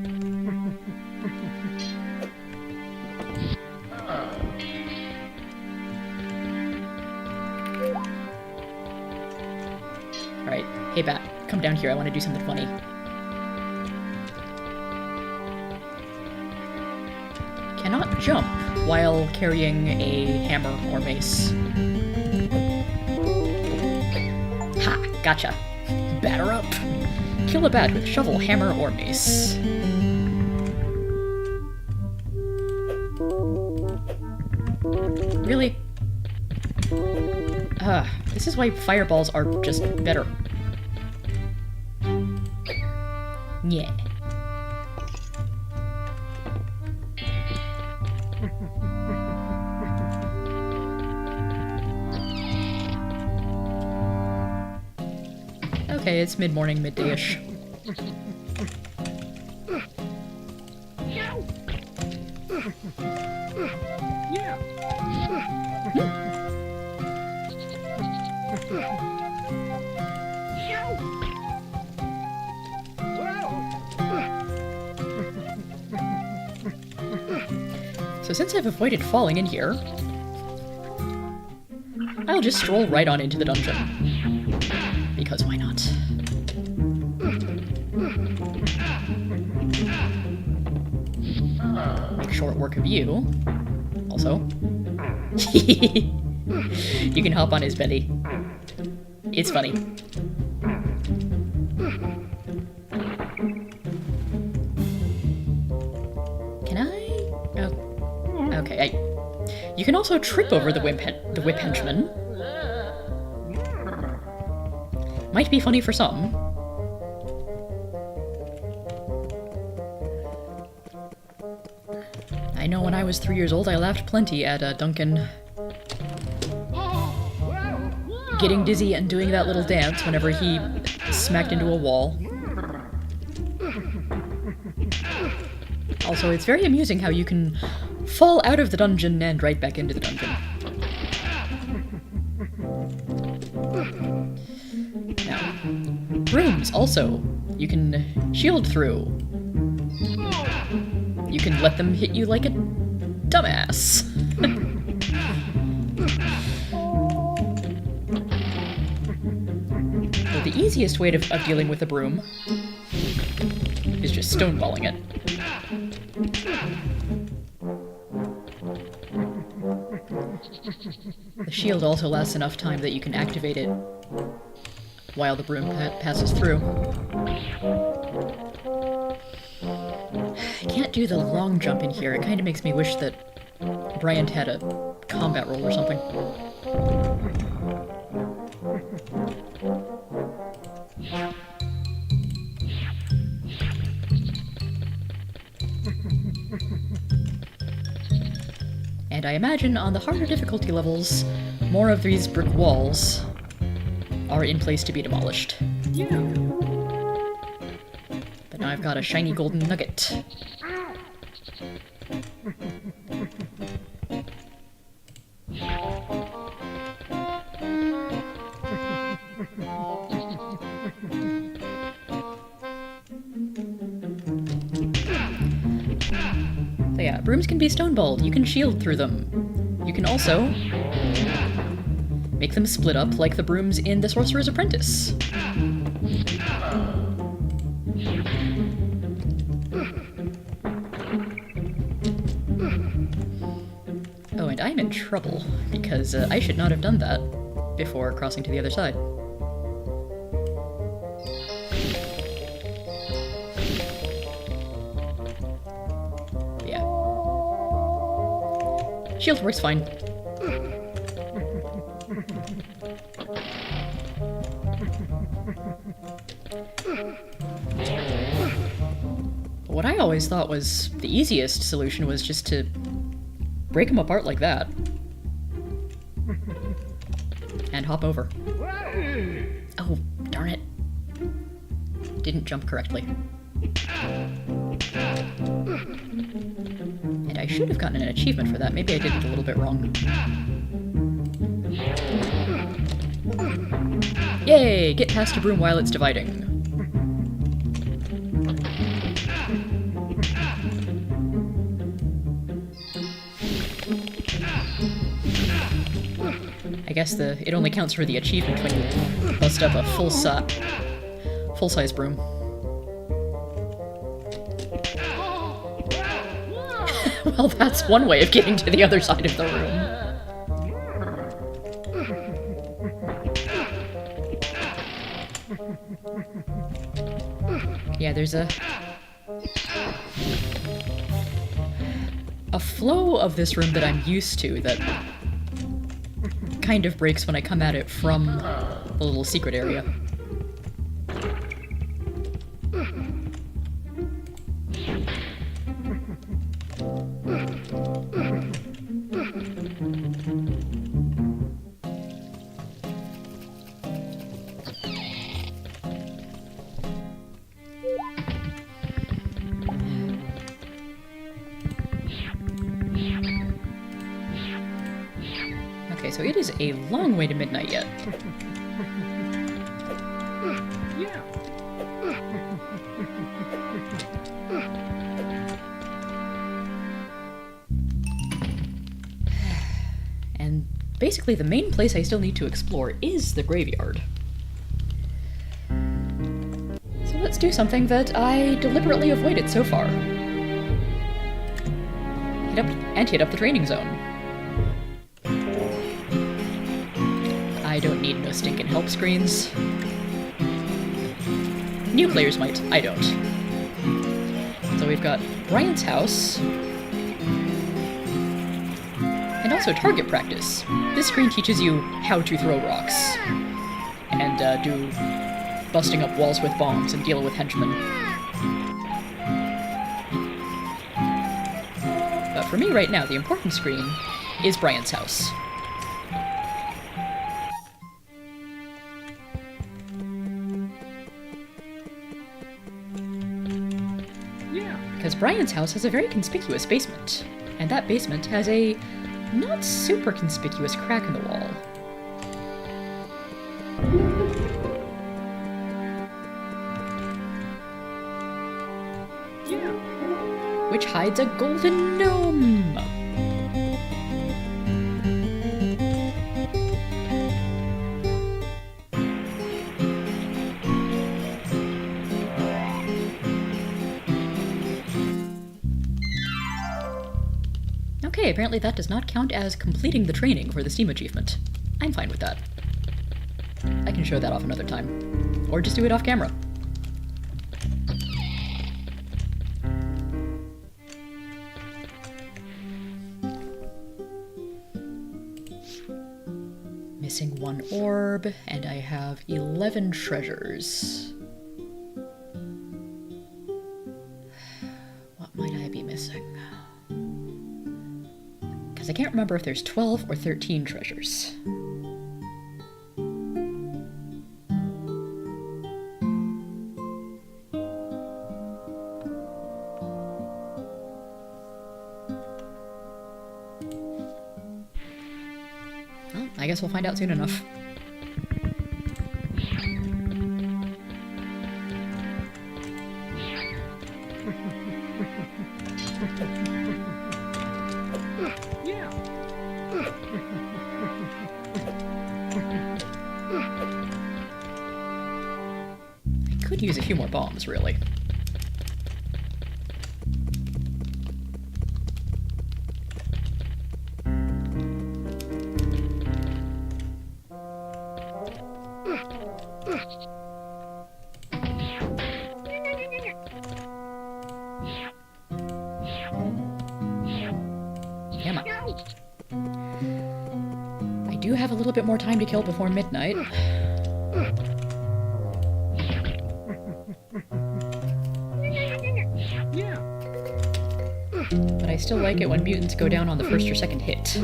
hey Bat, come down here, I want to do something funny. Cannot jump while carrying a hammer or mace. Ha! Gotcha. Batter up! Kill a bat with shovel, hammer, or mace. Really? This is why fireballs are just better. Yeah. Okay, it's mid-morning, midday-ish. Yeah. So since I've avoided falling in here, I'll just stroll right on into the dungeon. Because why not? Make short work of you. Also. You can hop on his belly. It's funny. Can I? Oh. Okay, you can also trip over the whip henchman. Might be funny for some. I know when I was 3 years old, I laughed plenty at Duncan getting dizzy and doing that little dance whenever he smacked into a wall. Also, it's very amusing how you can fall out of the dungeon and right back into the dungeon. Now, rooms, also, you can shield through. You can let them hit you like a dumbass. Well, the easiest way of dealing with a broom is just stonewalling it. The shield also lasts enough time that you can activate it while the broom passes through. I can't do the long jump in here. It kind of makes me wish that Bryant had a combat roll or something. And I imagine on the harder difficulty levels, more of these brick walls are in place to be demolished. Yeah. But now I've got a shiny golden nugget. So yeah, brooms can be stoneballed. You can shield through them. You can also make them split up like the brooms in The Sorcerer's Apprentice. Oh, and I'm in trouble, because I should not have done that before crossing to the other side. Yeah. Shield works fine. What I always thought was the easiest solution was just to break them apart like that. And hop over. Oh, darn it. Didn't jump correctly. And I should have gotten an achievement for that. Maybe I did it a little bit wrong. Yay! Get past a broom while it's dividing. I guess it only counts for the achievement when you bust up a full-size broom. Well, that's one way of getting to the other side of the room. Yeah, there's a flow of this room that I'm used to that kind of breaks when I come at it from the little secret area. Okay, so it is a long way to midnight yet. Yeah. And basically the main place I still need to explore is the graveyard. So let's do something that I deliberately avoided so far. Hit up the training zone. I don't need no stinking help screens. New players might, I don't. So we've got Brian's house. And also target practice. This screen teaches you how to throw rocks. And do busting up walls with bombs and deal with henchmen. But for me right now, the important screen is Brian's house. Because Brian's house has a very conspicuous basement, and that basement has a not super conspicuous crack in the wall. Which hides a golden gnome! Okay, apparently that does not count as completing the training for the Steam achievement. I'm fine with that. I can show that off another time. Or just do it off camera. Missing one orb, and I have 11 treasures. What might I be missing? Because I can't remember if there's 12 or 13 treasures. Well, I guess we'll find out soon enough. I could use a few more bombs, really. Come on. I do have a little bit more time to kill before midnight. But I still like it when mutants go down on the first or second hit.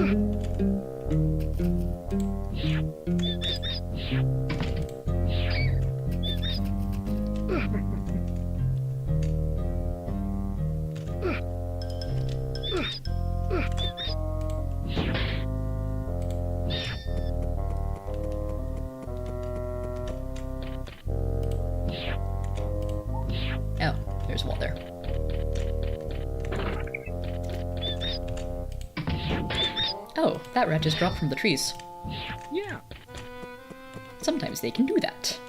Oh, there's a wall there. Oh, that rat just dropped from the trees. Yeah. Sometimes they can do that.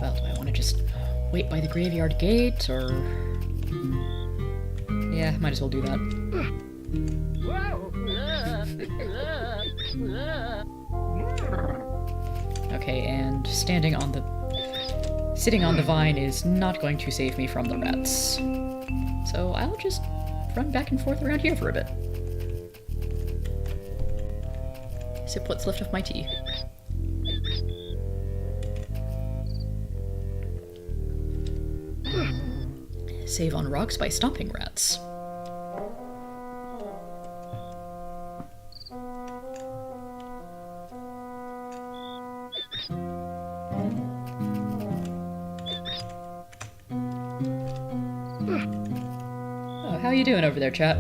Well, do I want to just wait by the graveyard gate, or... Yeah, might as well do that. Okay, and sitting on the vine is not going to save me from the rats. So I'll just run back and forth around here for a bit. Sip what's left of my tea. Save on rocks by stomping rats. Oh, how you doing over there, chat?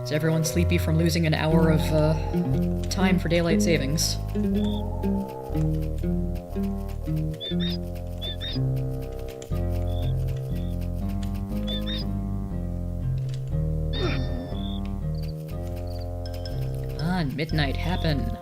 Is everyone sleepy from losing an hour of time for daylight savings? On midnight happen.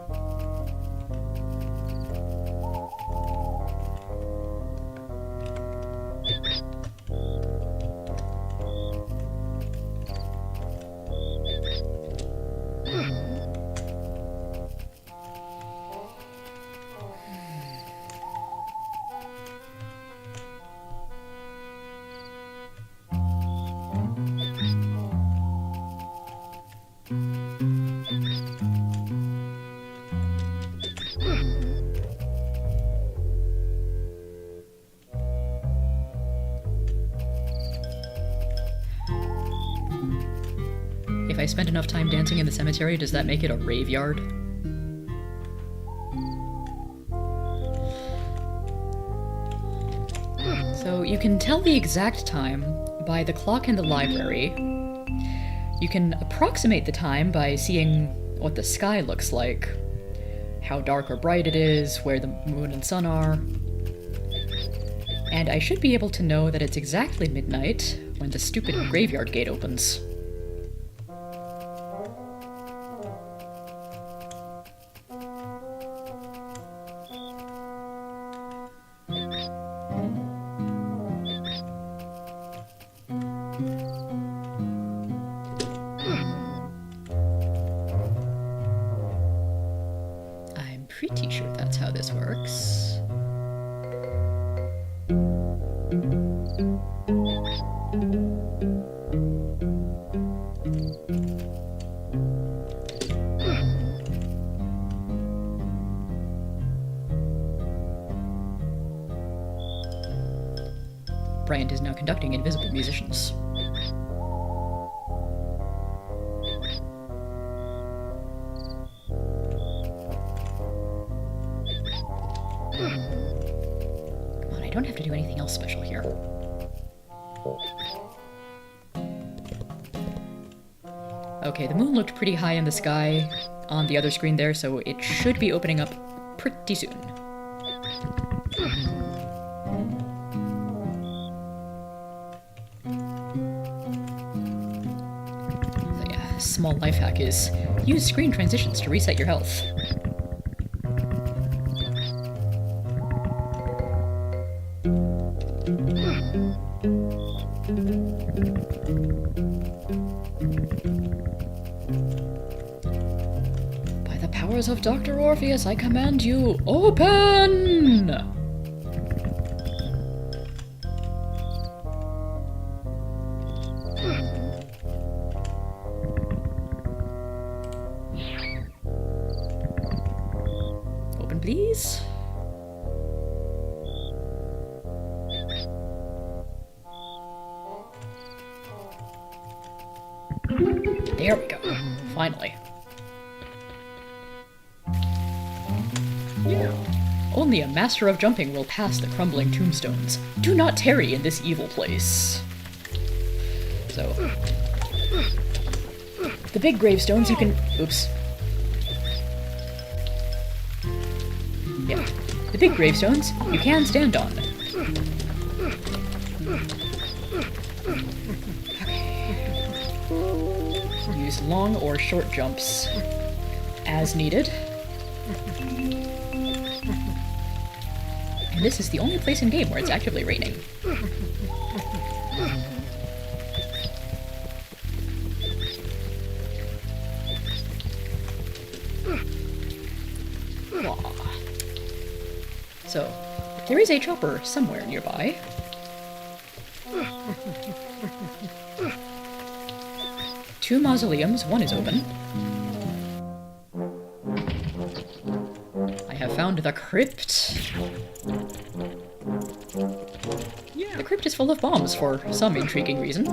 If I spend enough time dancing in the cemetery, does that make it a raveyard? So you can tell the exact time by the clock in the library. You can approximate the time by seeing what the sky looks like, how dark or bright it is, where the moon and sun are. And I should be able to know that it's exactly midnight when the stupid graveyard gate opens. I'm pretty sure that's how this works. Bryant is now conducting Invisible Musicians. Come on, I don't have to do anything else special here. Okay, the moon looked pretty high in the sky on the other screen there, so it should be opening up pretty soon. So yeah, small life hack is use screen transitions to reset your health. By the powers of Dr. Orpheus, I command you, open! Open, please. There we go. Finally. Yeah. Only a master of jumping will pass the crumbling tombstones. Do not tarry in this evil place. So, The big gravestones you can... Oops. Yeah. The big gravestones you can stand on. Okay. Use long or short jumps as needed. And this is the only place in game where it's actively raining. So, there is a chopper somewhere nearby. Two mausoleums, one is open. I have found the crypt. The crypt is full of bombs for some intriguing reason.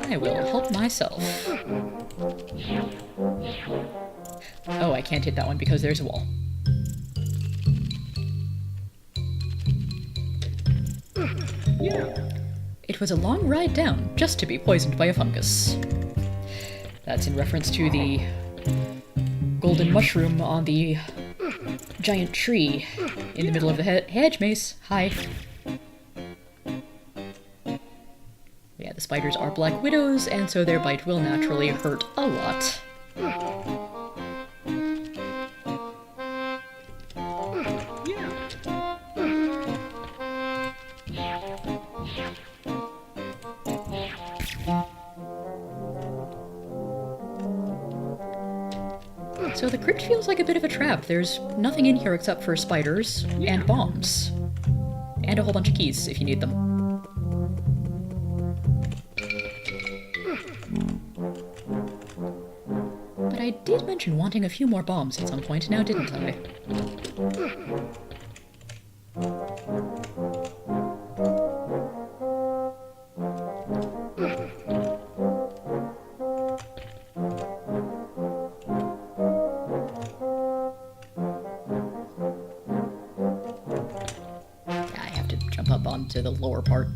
I will help myself. Oh, I can't hit that one because there's a wall. It was a long ride down just to be poisoned by a fungus. That's in reference to the golden mushroom on the giant tree in the middle of the hedge maze. Hi. Yeah, the spiders are black widows, and so their bite will naturally hurt a lot. So the crypt feels like a bit of a trap. There's nothing in here except for spiders and bombs. And a whole bunch of keys if you need them. But I did mention wanting a few more bombs at some point, now didn't I? To the lower part.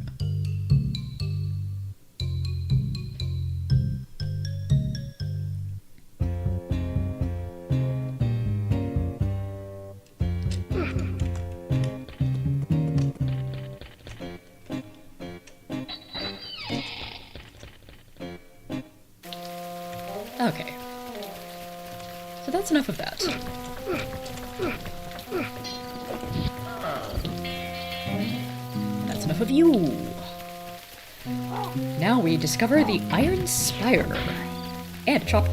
Okay. So that's enough of that. Enough of you! Now we discover the Iron Spire. And a chopper.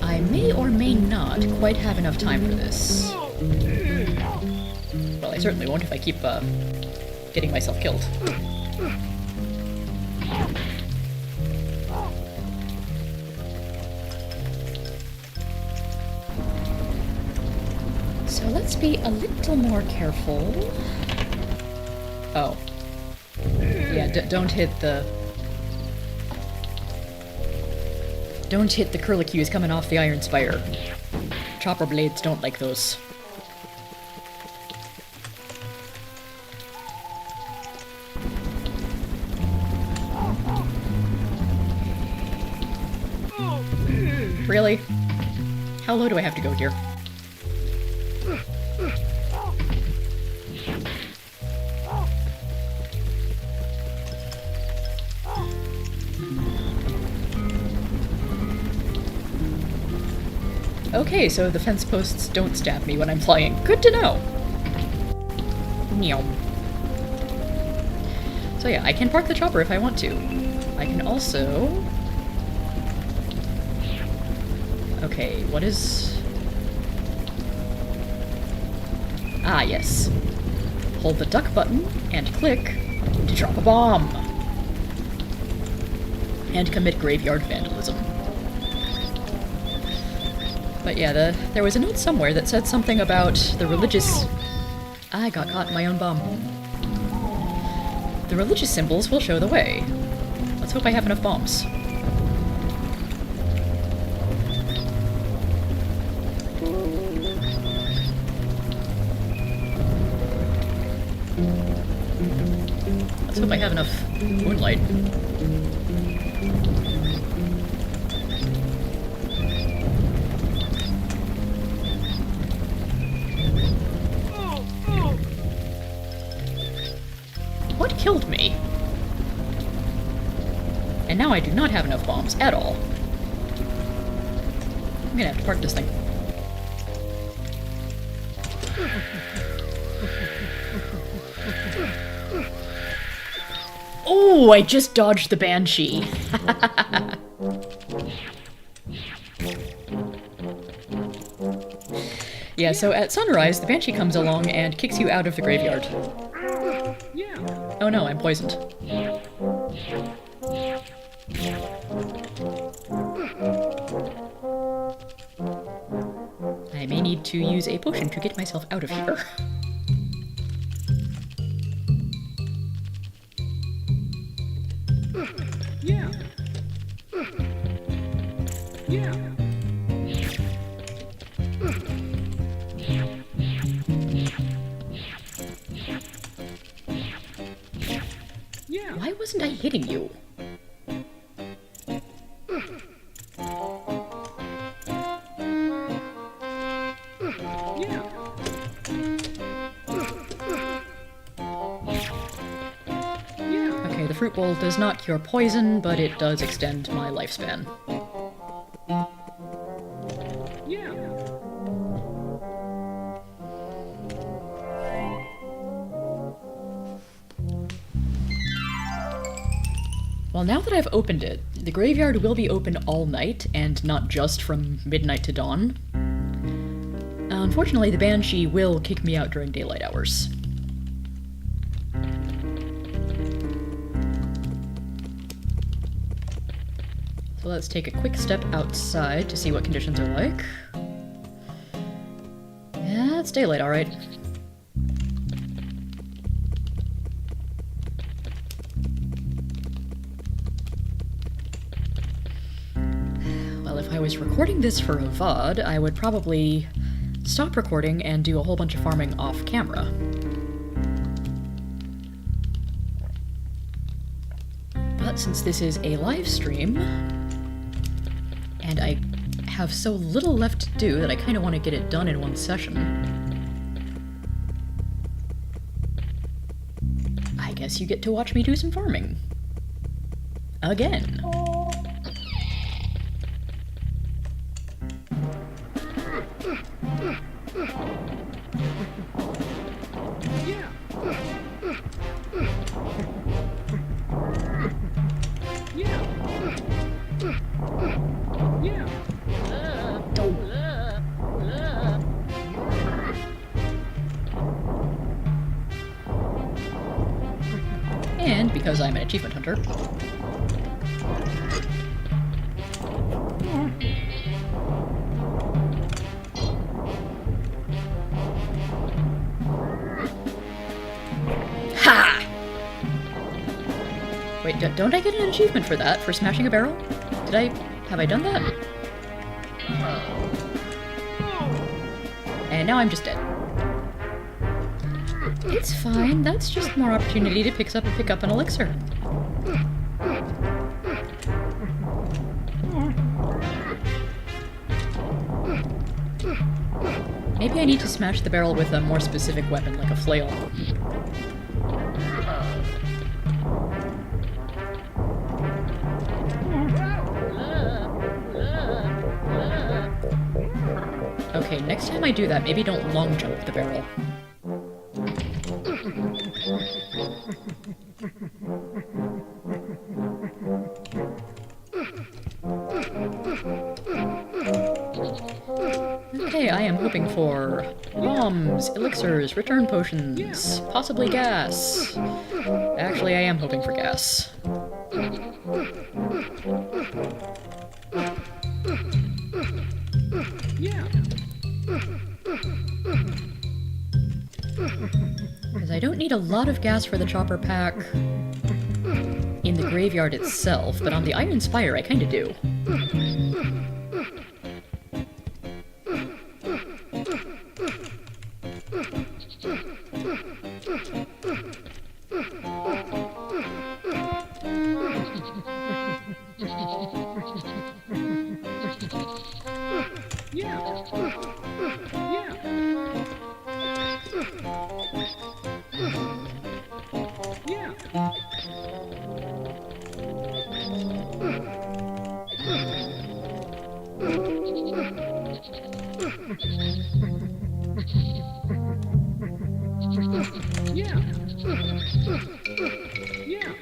I may or may not quite have enough time for this. Well, I certainly won't if I keep, getting myself killed. So let's be a little more careful. Oh. Yeah, don't hit the... Don't hit the curlicues coming off the Iron Spire. Chopper blades don't like those. Really? How low do I have to go here? Okay, so the fence posts don't stab me when I'm flying. Good to know! Meow. So yeah, I can park the chopper if I want to. I can also... Okay, what is... Ah, yes. Hold the duck button and click to drop a bomb. And commit graveyard vandalism. But yeah, there was a note somewhere that said something about the religious... I got caught in my own bomb. The religious symbols will show the way. Let's hope I have enough bombs. Let's hope I have enough moonlight. What killed me? And now I do not have enough bombs at all. I'm gonna have to park this thing. Oh, I just dodged the Banshee. Yeah, so at sunrise, the Banshee comes along and kicks you out of the graveyard. Yeah. Oh no, I'm poisoned. I may need to use a potion to get myself out of here. Yeah. Yeah. Yeah. Why wasn't I hitting you? Yeah. Yeah. Okay, the fruit bowl does not cure poison, but it does extend my lifespan. Yeah. Well, now that I've opened it, the graveyard will be open all night, and not just from midnight to dawn. Unfortunately, the Banshee will kick me out during daylight hours. So let's take a quick step outside to see what conditions are like. Yeah, it's daylight, alright. Well, if I was recording this for a VOD, I would probably stop recording and do a whole bunch of farming off camera. But since this is a live stream, and I have so little left to do that I kind of want to get it done in one session, I guess you get to watch me do some farming. Again. Yeah. Yeah. Yeah. And because I'm an achievement hunter, ha! Wait, don't I get an achievement for that, for smashing a barrel? Have I done that? And now I'm just dead. It's fine, that's just more opportunity to pick up an elixir. Maybe I need to smash the barrel with a more specific weapon, like a flail. Okay, next time I do that, maybe don't long jump the barrel. Okay, I am hoping for bombs, elixirs, return potions, possibly gas. Actually, I am hoping for gas. Yeah. Because I don't need a lot of gas for the chopper pack in the graveyard itself, but on the Iron Spire I kinda do. Yeah. Yeah.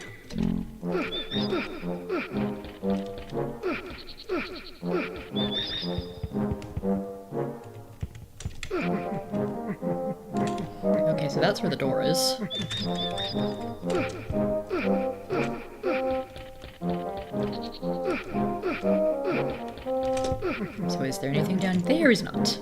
Okay, so that's where the door is. So is there anything down there? Is not.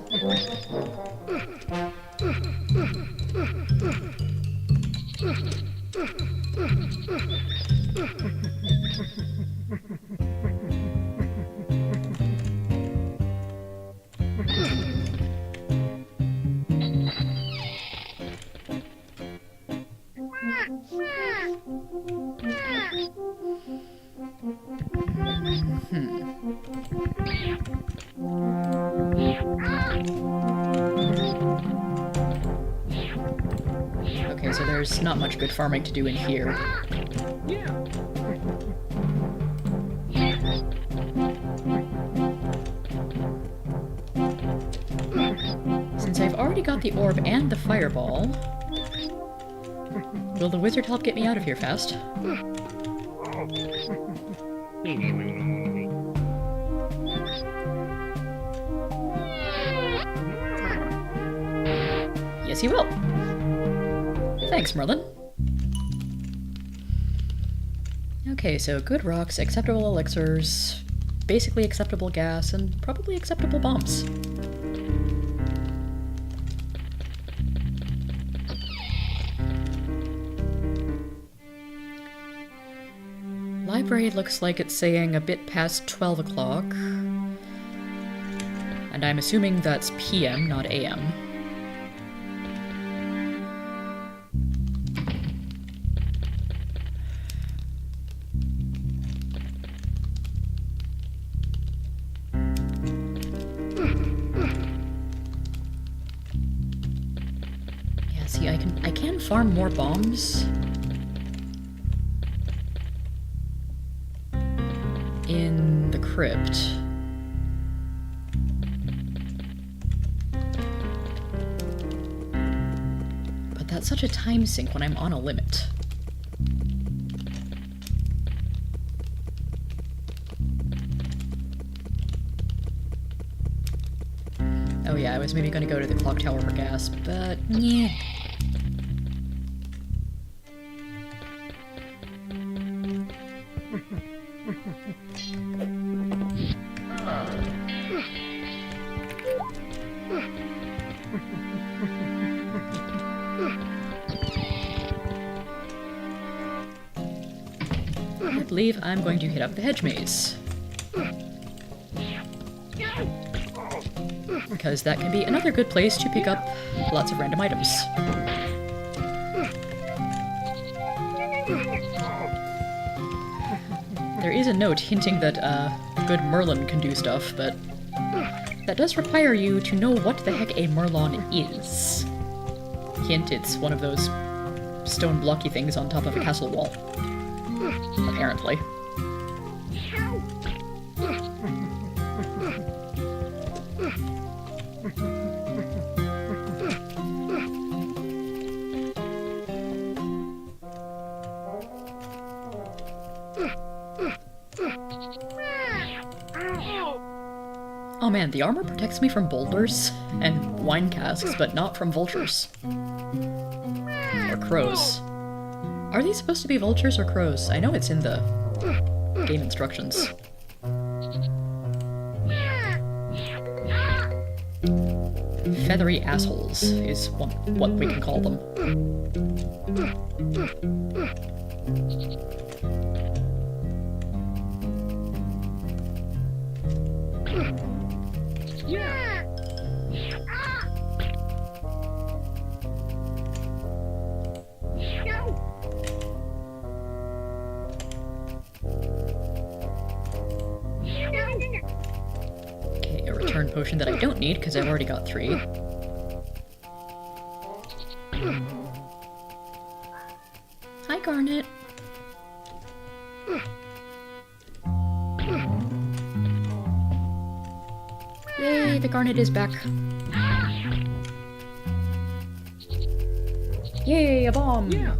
Okay, so there's not much good farming to do in here. Yeah. Since I've already got the orb and the fireball, will the wizard help get me out of here fast? Yes, he will. Thanks, Merlin. Okay, so good rocks, acceptable elixirs, basically acceptable gas, and probably acceptable bombs. Library looks like it's saying a bit past 12 o'clock. And I'm assuming that's PM, not AM. Yeah, see, I can farm more bombs in the crypt. But that's such a time sink when I'm on a limit. Oh yeah, I was maybe gonna go to the clock tower for gas, but yeah. I believe I'm going to hit up the hedge maze. Because that can be another good place to pick up lots of random items. There is a note hinting that good Merlin can do stuff, but that does require you to know what the heck a Merlon is. Hint, it's one of those stone blocky things on top of a castle wall. Apparently. Oh man, the armor protects me from boulders and wine casks, but not from vultures. Or crows. Are these supposed to be vultures or crows? I know it's in the game instructions. Feathery assholes is what we can call them. Okay, a return potion that I don't need because I've already got 3. Hi, Garnet. Yay, the Garnet is back. Yay, a bomb! Yeah.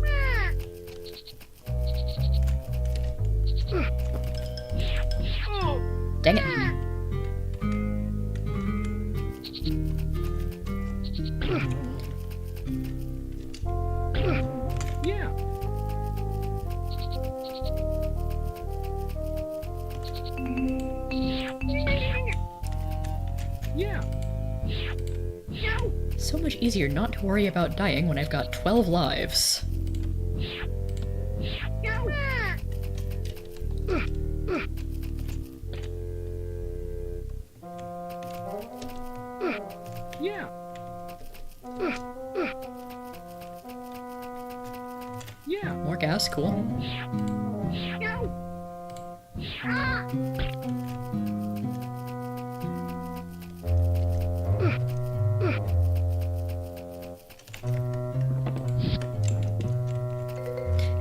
Oh. Dang it. Yeah. Yeah. So much easier not to worry about dying when I've got 12 lives. Yeah. Yeah. More gas, cool.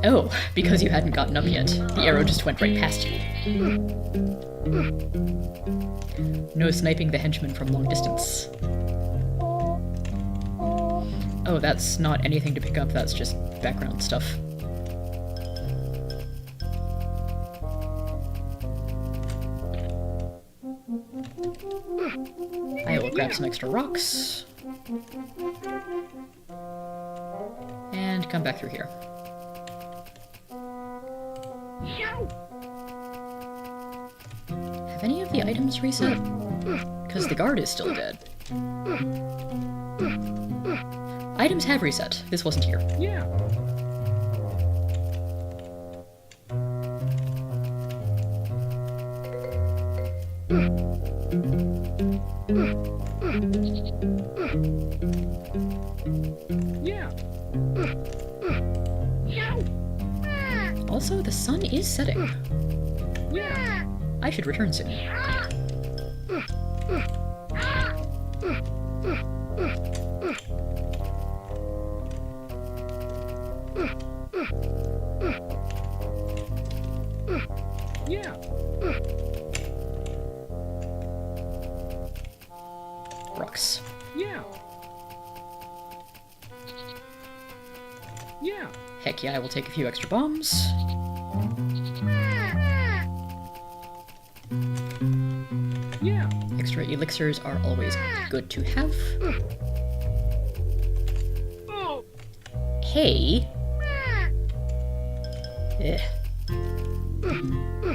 Oh, because you hadn't gotten up yet. The arrow just went right past you. No sniping the henchman from long distance. Oh, that's not anything to pick up, that's just background stuff. I will grab some extra rocks. And come back through here. Have any of the items reset? Because the guard is still dead. Items have reset. This wasn't here. Yeah. Yeah. Also, the sun is setting. Yeah. I should return soon. Yeah. Rocks. Yeah. Yeah. Heck yeah, I will take a few extra bombs. Yeah. Extra elixirs are always good to have. Oh. Hey! Eh.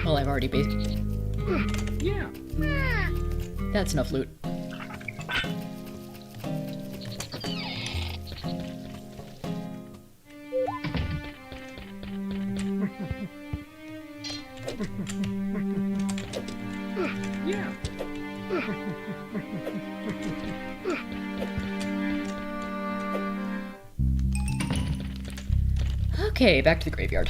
Well, I've already basically... Yeah. That's enough loot. Yeah. Okay, back to the graveyard.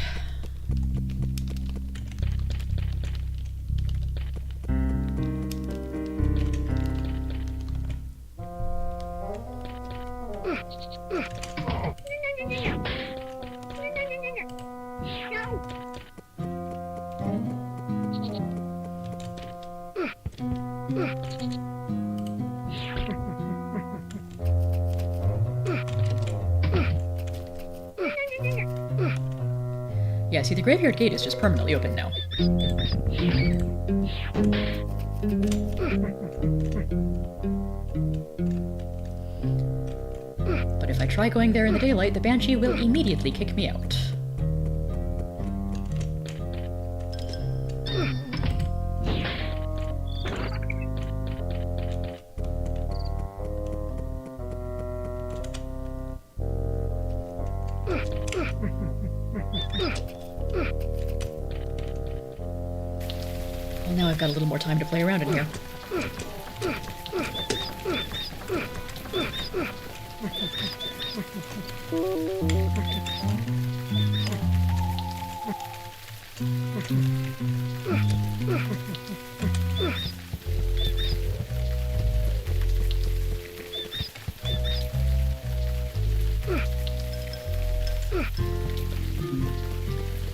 Yeah, see, the graveyard gate is just permanently open now. But if I try going there in the daylight, the Banshee will immediately kick me out. Well, now I've got a little more time to play around in here.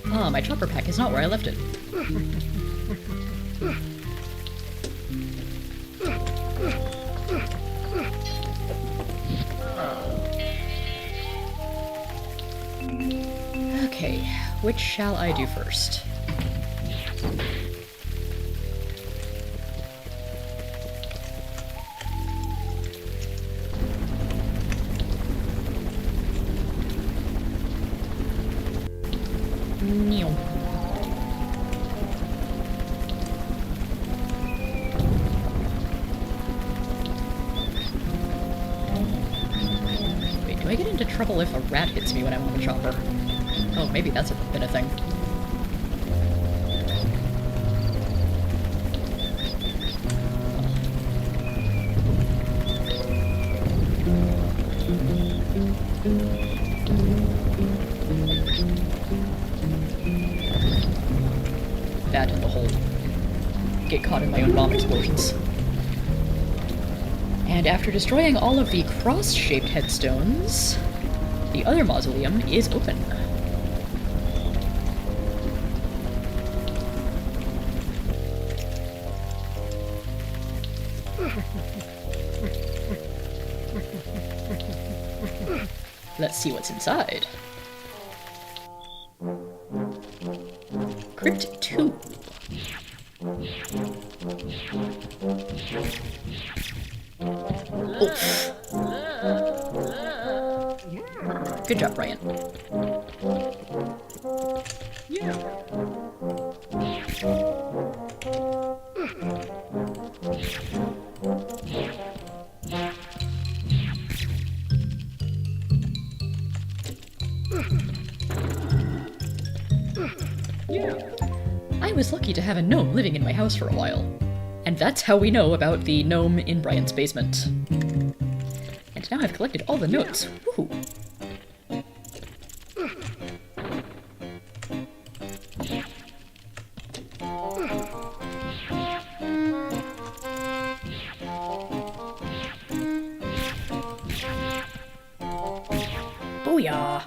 Ah, my chopper pack is not where I left it. Okay, which shall I do first? Neil. Wait, do I get into trouble if a rat hits me when I'm on the chopper? Oh, maybe that's been a thing. That and the whole get caught in my own bomb explosions. And after destroying all of the cross-shaped headstones, the other mausoleum is open. Let's see what's inside. Crypt 2. Oof. Good job, Ryan. Yeah. I was lucky to have a gnome living in my house for a while. And that's how we know about the gnome in Brian's basement. And now I've collected all the notes. Woohoo! Booyah!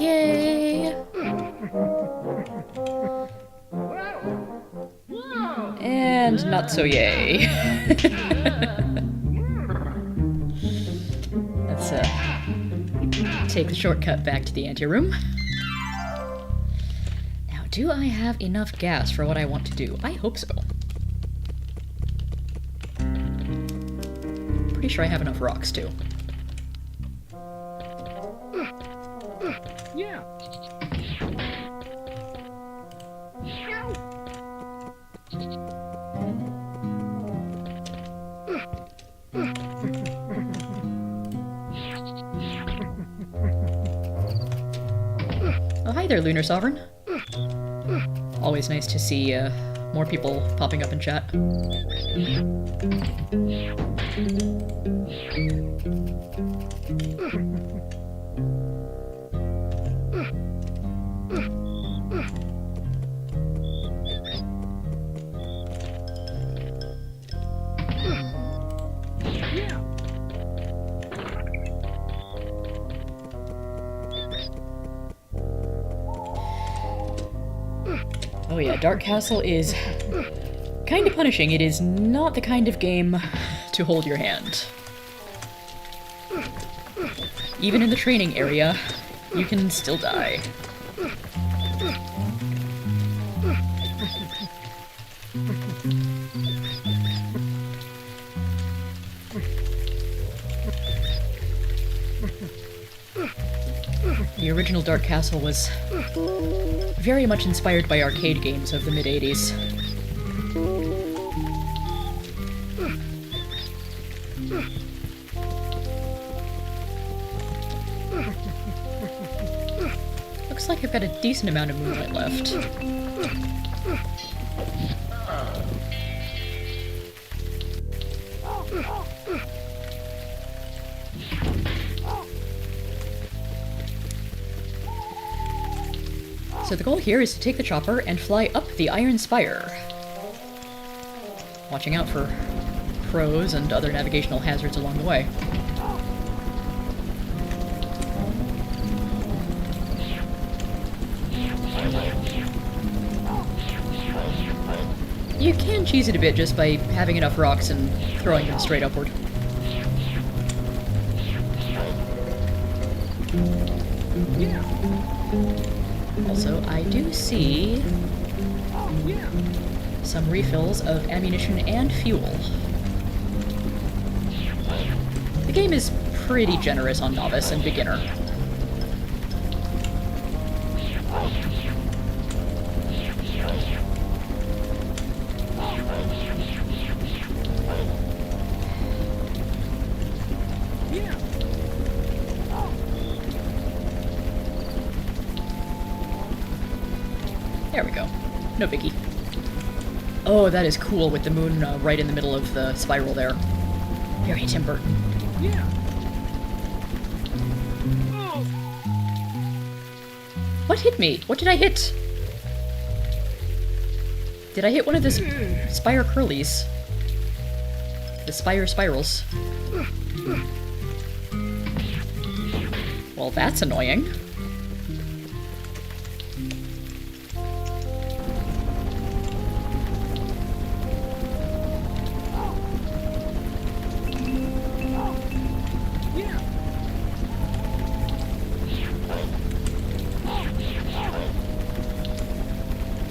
Yay! And not so yay. Let's take the shortcut back to the anteroom. Now, do I have enough gas for what I want to do? I hope so. Pretty sure I have enough rocks, too. Yeah. Oh, hi there, Lunar Sovereign. Always nice to see more people popping up in chat. Oh yeah, Dark Castle is kind of punishing. It is not the kind of game to hold your hand. Even in the training area, you can still die. The original Dark Castle was very much inspired by arcade games of the mid-80s. Looks like I've got a decent amount of moonlight left. So the goal here is to take the chopper and fly up the Iron Spire. Watching out for crows and other navigational hazards along the way. You can cheese it a bit just by having enough rocks and throwing them straight upward. Yeah. Also, I do see Yeah. some refills of ammunition and fuel. The game is pretty generous on Novice and Beginner. Yeah. There we go. No biggie. Oh, that is cool with the moon right in the middle of the spiral there. Very Tim Burton. Yeah. Oh. What hit me? What did I hit? Did I hit one of the spire curlies? The spire spirals. Well, that's annoying. Yeah.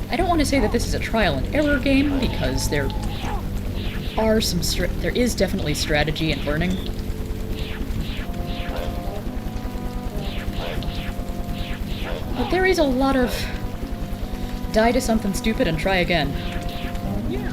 I don't want to say that this is a trial and error game because there are there is definitely strategy and learning. But there is a lot of die to something stupid and try again. Yeah.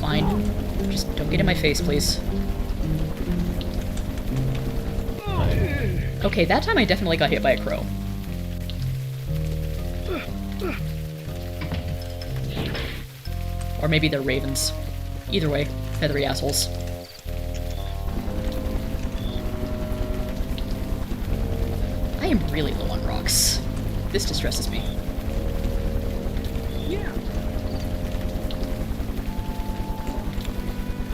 Fine. Just don't get in my face, please. Okay, that time I definitely got hit by a crow. Or maybe they're ravens. Either way, feathery assholes. I am really low on rocks. This distresses me. Yeah.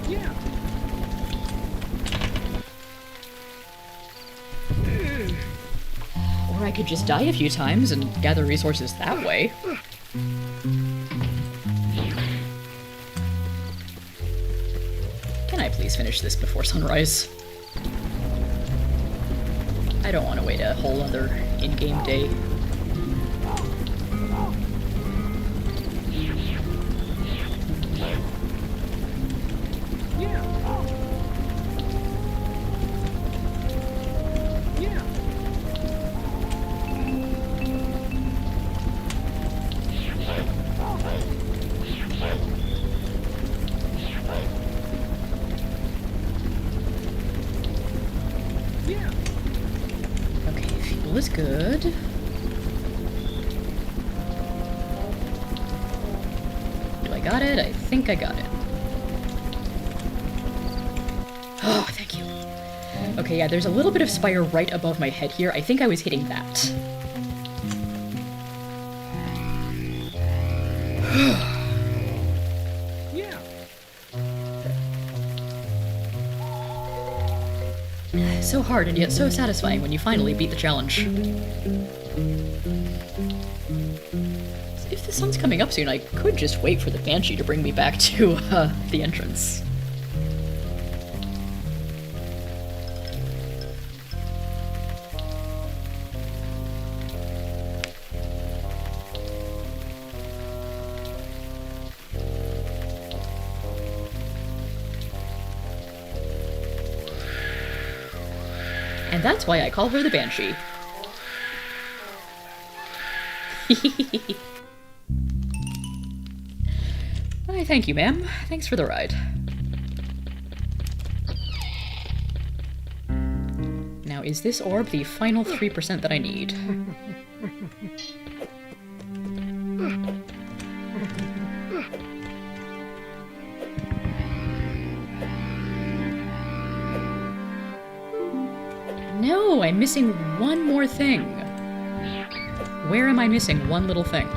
Yeah. Or I could just die a few times and gather resources that way. Can I please finish this before sunrise? I don't want to wait a whole other in-game day. Yeah. Yeah. Yeah. Okay, fuel is good. Do I got it? I think I got it. Oh, thank you. Okay, yeah, there's a little bit of spire right above my head here. I think I was hitting that. Yeah. So hard and yet so satisfying when you finally beat the challenge. If the sun's coming up soon, I could just wait for the Banshee to bring me back to the entrance. And that's why I call her the Banshee. Why, thank you, ma'am. Thanks for the ride. Now, is this orb the final 3% that I need? No, I'm missing one more thing. Where am I missing one little thing?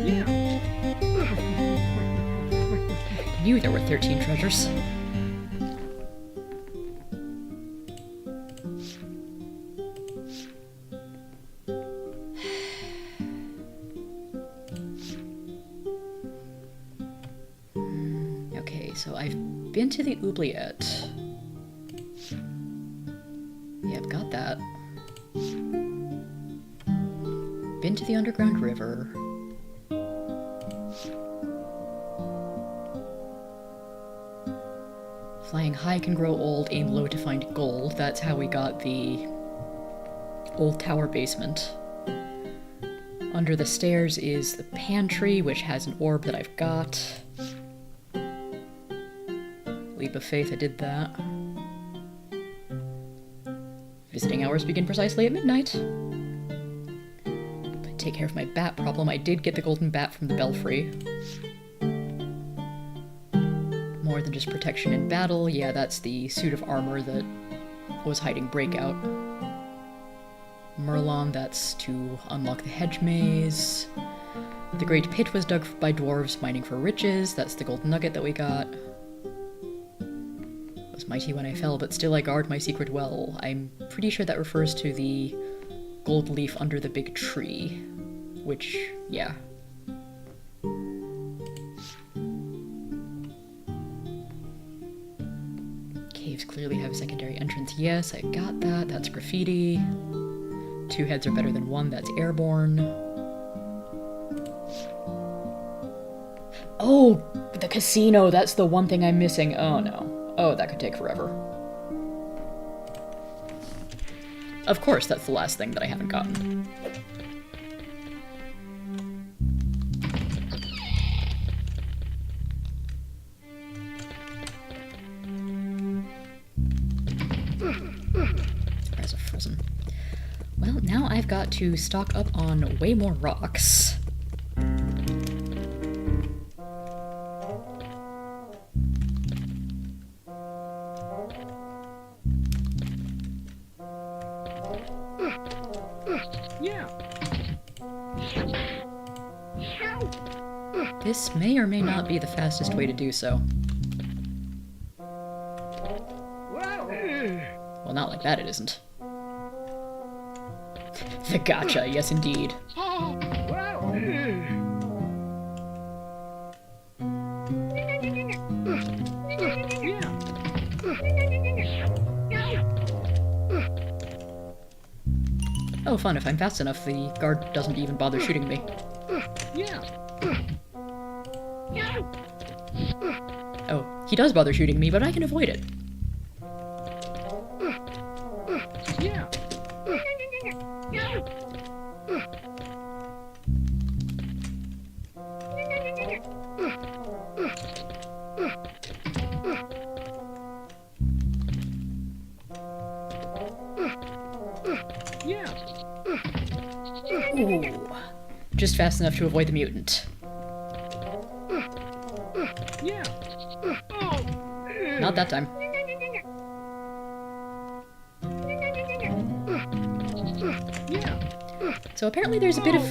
Yeah. I knew there were 13 treasures. Okay, so I've been to the oubliette. Yeah, I've got that. Been to the underground river. Flying high can grow old, aim low to find gold. That's how we got the old tower basement. Under the stairs is the pantry, which has an orb that I've got. Leap of faith, I did that. Visiting hours begin precisely at midnight. But take care of my bat problem. I did get the golden bat from the belfry. More than just protection in battle. Yeah, that's the suit of armor that was hiding Breakout. Merlon, that's to unlock the hedge maze. The great pit was dug by dwarves mining for riches. That's the gold nugget that we got. Was mighty when I fell, but still I guard my secret well. I'm pretty sure that refers to the gold leaf under the big tree. Which, yeah. Caves clearly have a secondary entrance. Yes, I got that. That's graffiti. 2 heads are better than 1. That's airborne. Oh, the casino. That's the one thing I'm missing. Oh, no. Oh, that could take forever. Of course, that's the last thing that I haven't gotten. There's a frozen. Well, now I've got to stock up on way more rocks. Yeah. This may or may not be the fastest way to do so. Well, not like that it isn't. The gotcha, yes indeed. Oh, fun. If I'm fast enough, the guard doesn't even bother shooting me. Yeah. Oh, he does bother shooting me, but I can avoid it. Yeah. Yeah. Ooh. Just fast enough to avoid the mutant. Yeah. Not that time. Yeah. So apparently there's a bit of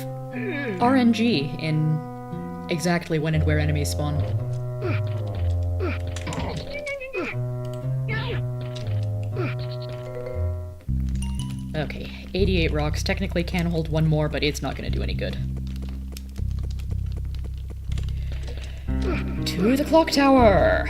RNG in exactly when and where enemies spawn. Okay, 88 rocks. Technically can hold 1 more, but it's not going to do any good. To the clock tower!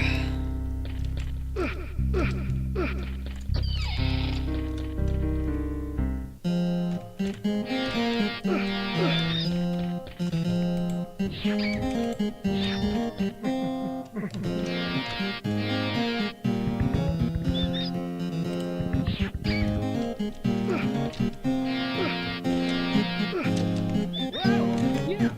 Yeah.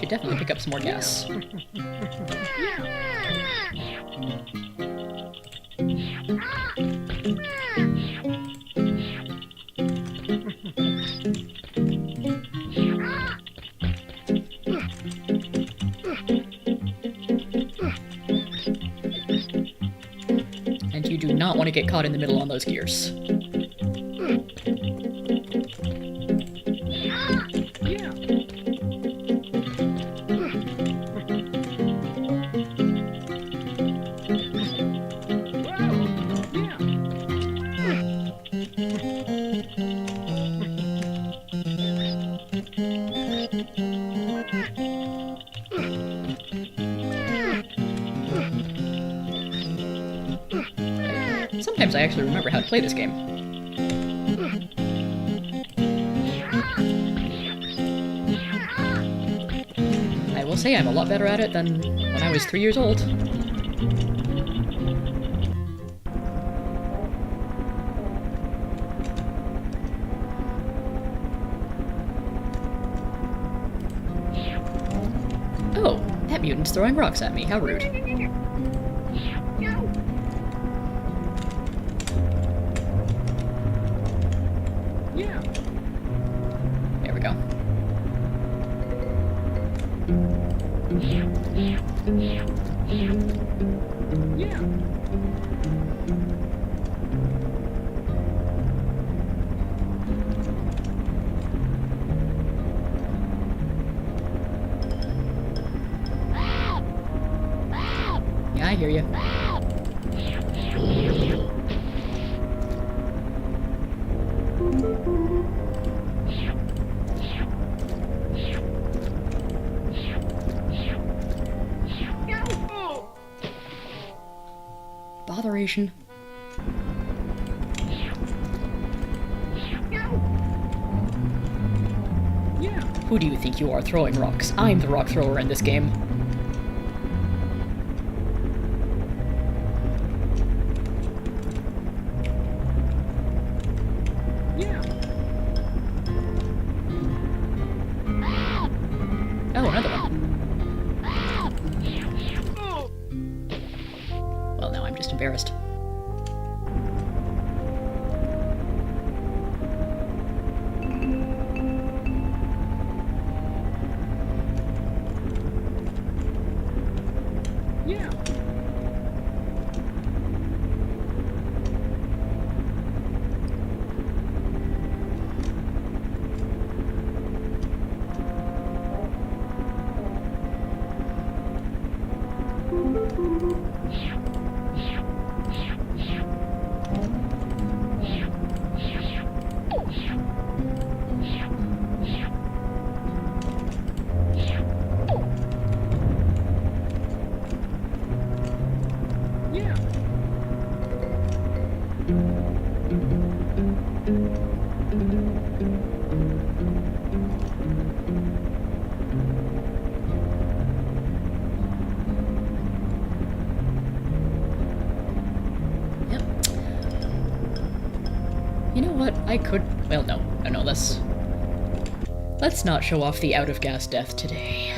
could definitely pick up some more gas. And you do not want to get caught in the middle on those gears. Sometimes I actually remember how to play this game. I will say I'm a lot better at it than when I was 3 years old. Oh, that mutant's throwing rocks at me. How rude. There we go. Yeah, I hear you. Botheration. Who do you think you are throwing rocks? I'm the rock thrower in this game. Oh, another one. Well, now I'm just embarrassed. You know what? I could... Well, no. No, let's not show off the out-of-gas death today.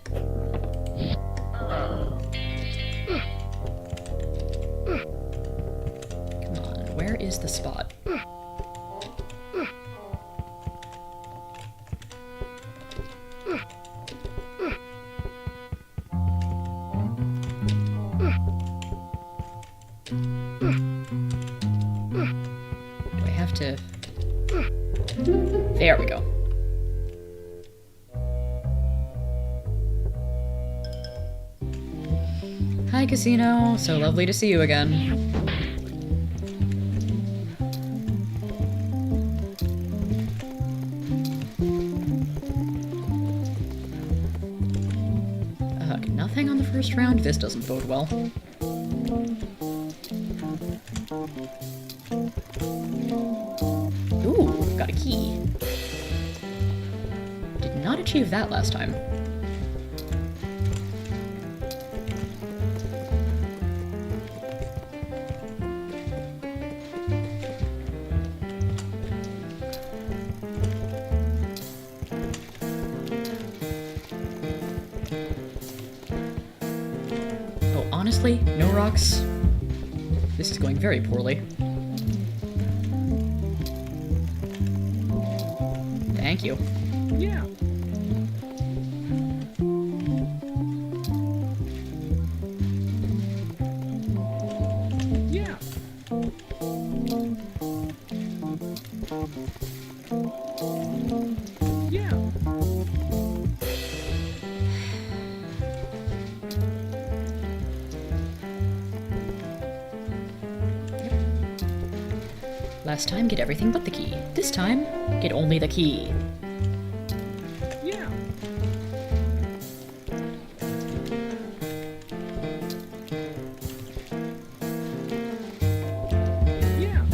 Come on, where is the spot? There we go. Hi, Casino. So lovely to see you again. Nothing on the first round? This doesn't bode well. Ooh, got a key. Did not achieve that last time. Honestly, no rocks. This is going very poorly. Thank you. Yeah. Yeah. Yeah. Last time, get everything but the key. This time, get only the key. Yeah. Yeah.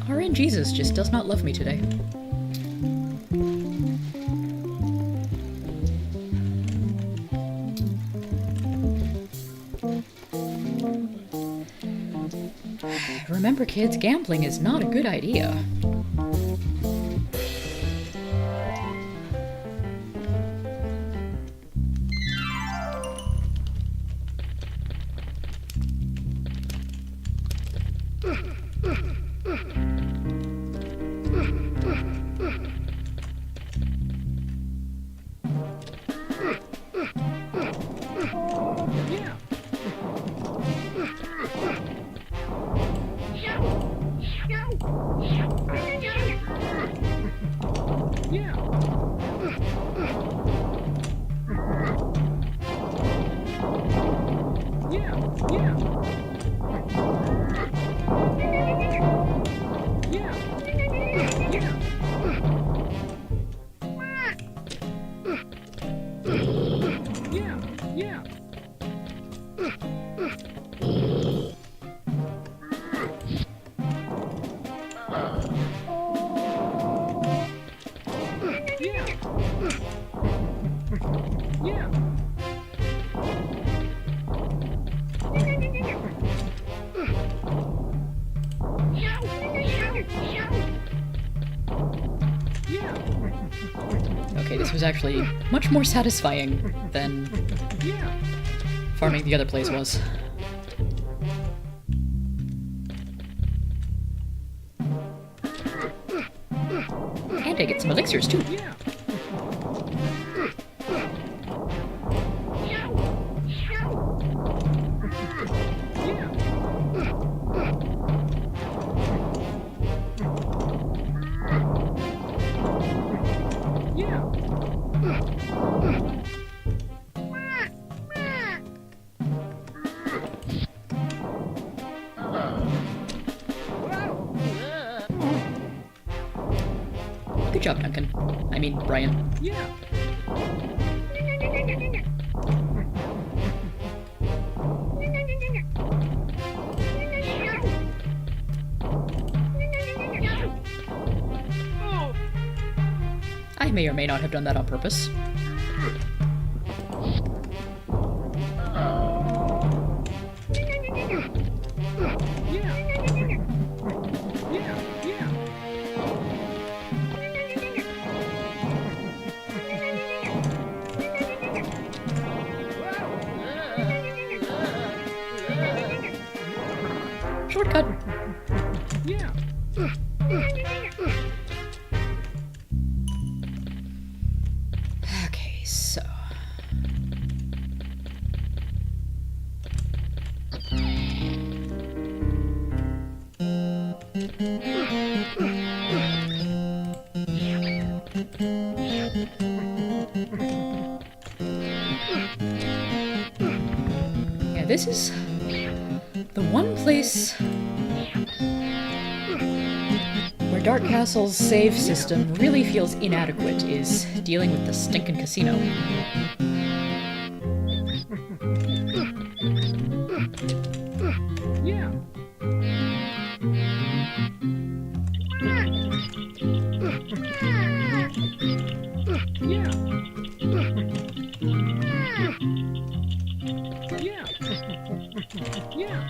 RNGesus just does not love me today. Remember, kids, gambling is not a good idea. Yeah. Yeah. Yeah. Yeah. Yeah. Yeah. Yeah. Yeah. Yeah. Yeah. Yeah. Okay, this was actually much more satisfying than Yeah. farming the other place was. And I get some elixirs too. Yeah. Yeah. Yeah. Good job, Duncan. I mean, Brian. Yeah. I may or may not have done that on purpose. Yeah. Yeah. Yeah. Shortcut. Yeah. Okay, so... Yeah, this is the one place where Dark Castle's save system really feels inadequate is dealing with the stinking casino. Yeah. Yeah. Yeah. Yeah.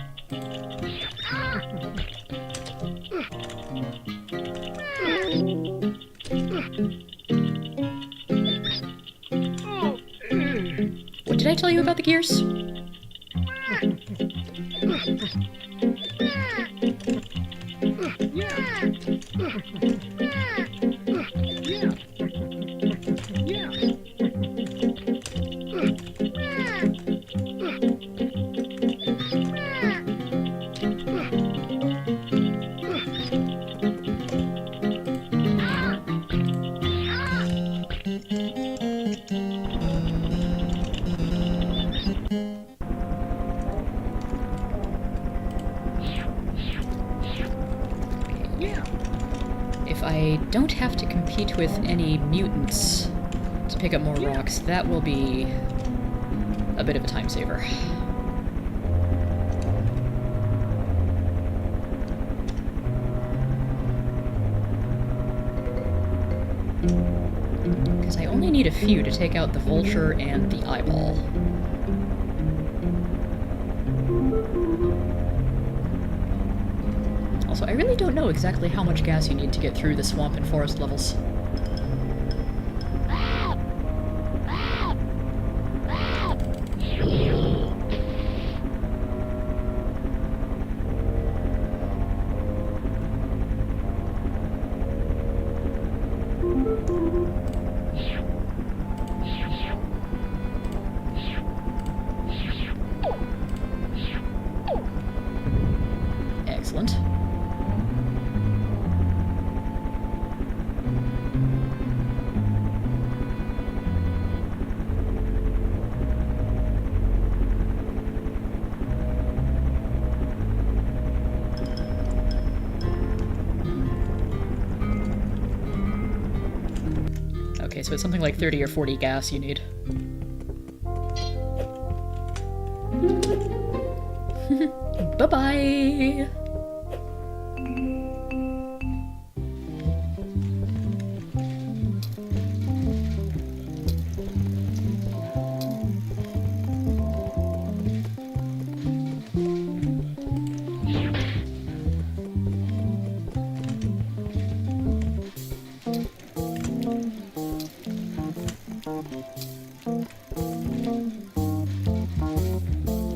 I tell you about the gears? If I don't have to compete with any mutants to pick up more rocks, that will be a bit of a time saver. Because I only need a few to take out the vulture and the eyeball. Also, I really don't know exactly how much gas you need to get through the swamp and forest levels. Excellent. Okay, so it's something like 30 or 40 gas you need. Bye-bye!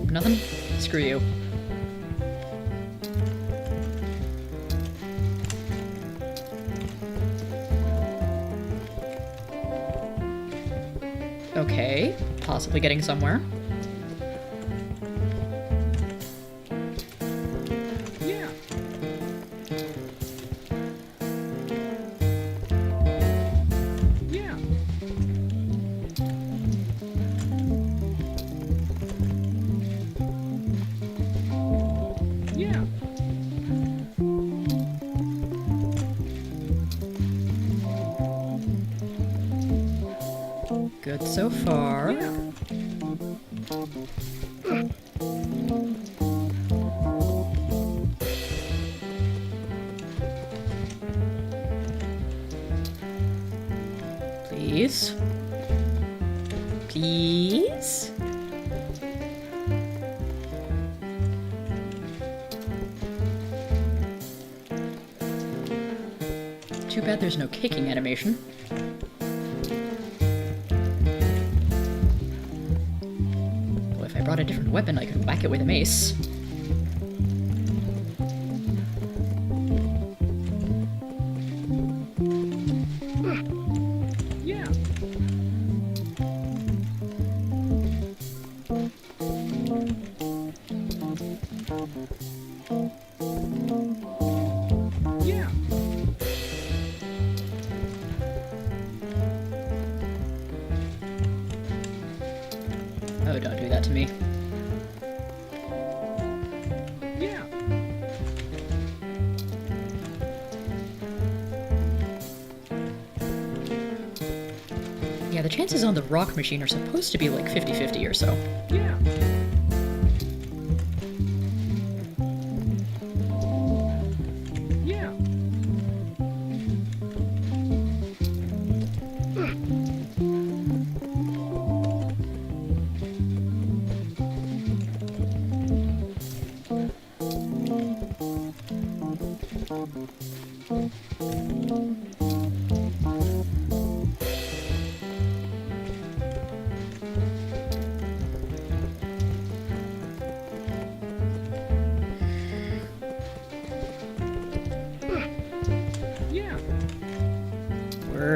Nothing? Screw you. Okay, possibly getting somewhere. Yeah. Yeah. Yeah. Good so far. Yeah. Please. Please? Too bad there's no kicking animation. Well, if I brought a different weapon, I could whack it with a mace. Yeah. Yeah. Oh, don't do that to me. Yeah. Yeah, the chances on the rock machine are supposed to be like 50-50 or so. Yeah. Yeah.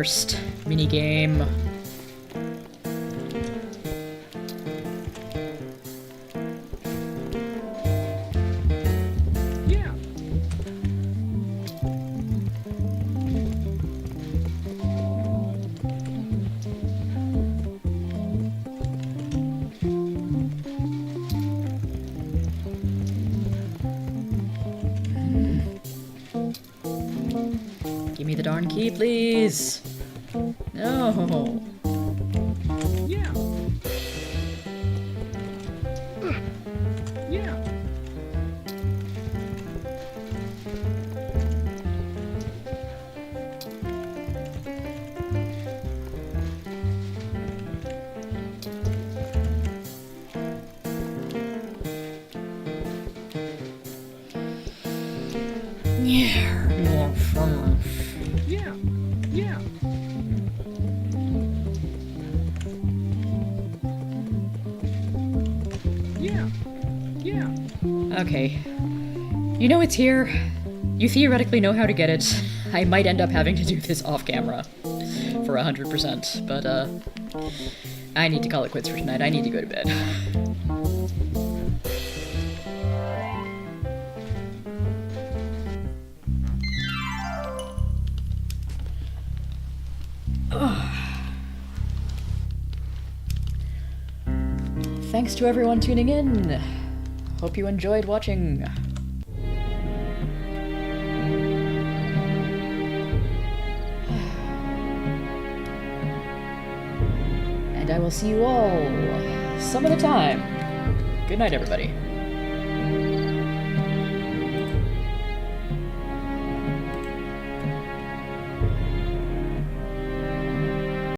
first minigame. Yeah. Give me the darn key, please. No. Yeah. Yeah. Yeah. Yeah. Yeah. Yeah. Yeah. Okay. You know it's here. You theoretically know how to get it. I might end up having to do this off camera for 100%, but I need to call it quits for tonight. I need to go to bed. Thanks to everyone tuning in. Hope you enjoyed watching. And I will see you all some other time. Good night, everybody.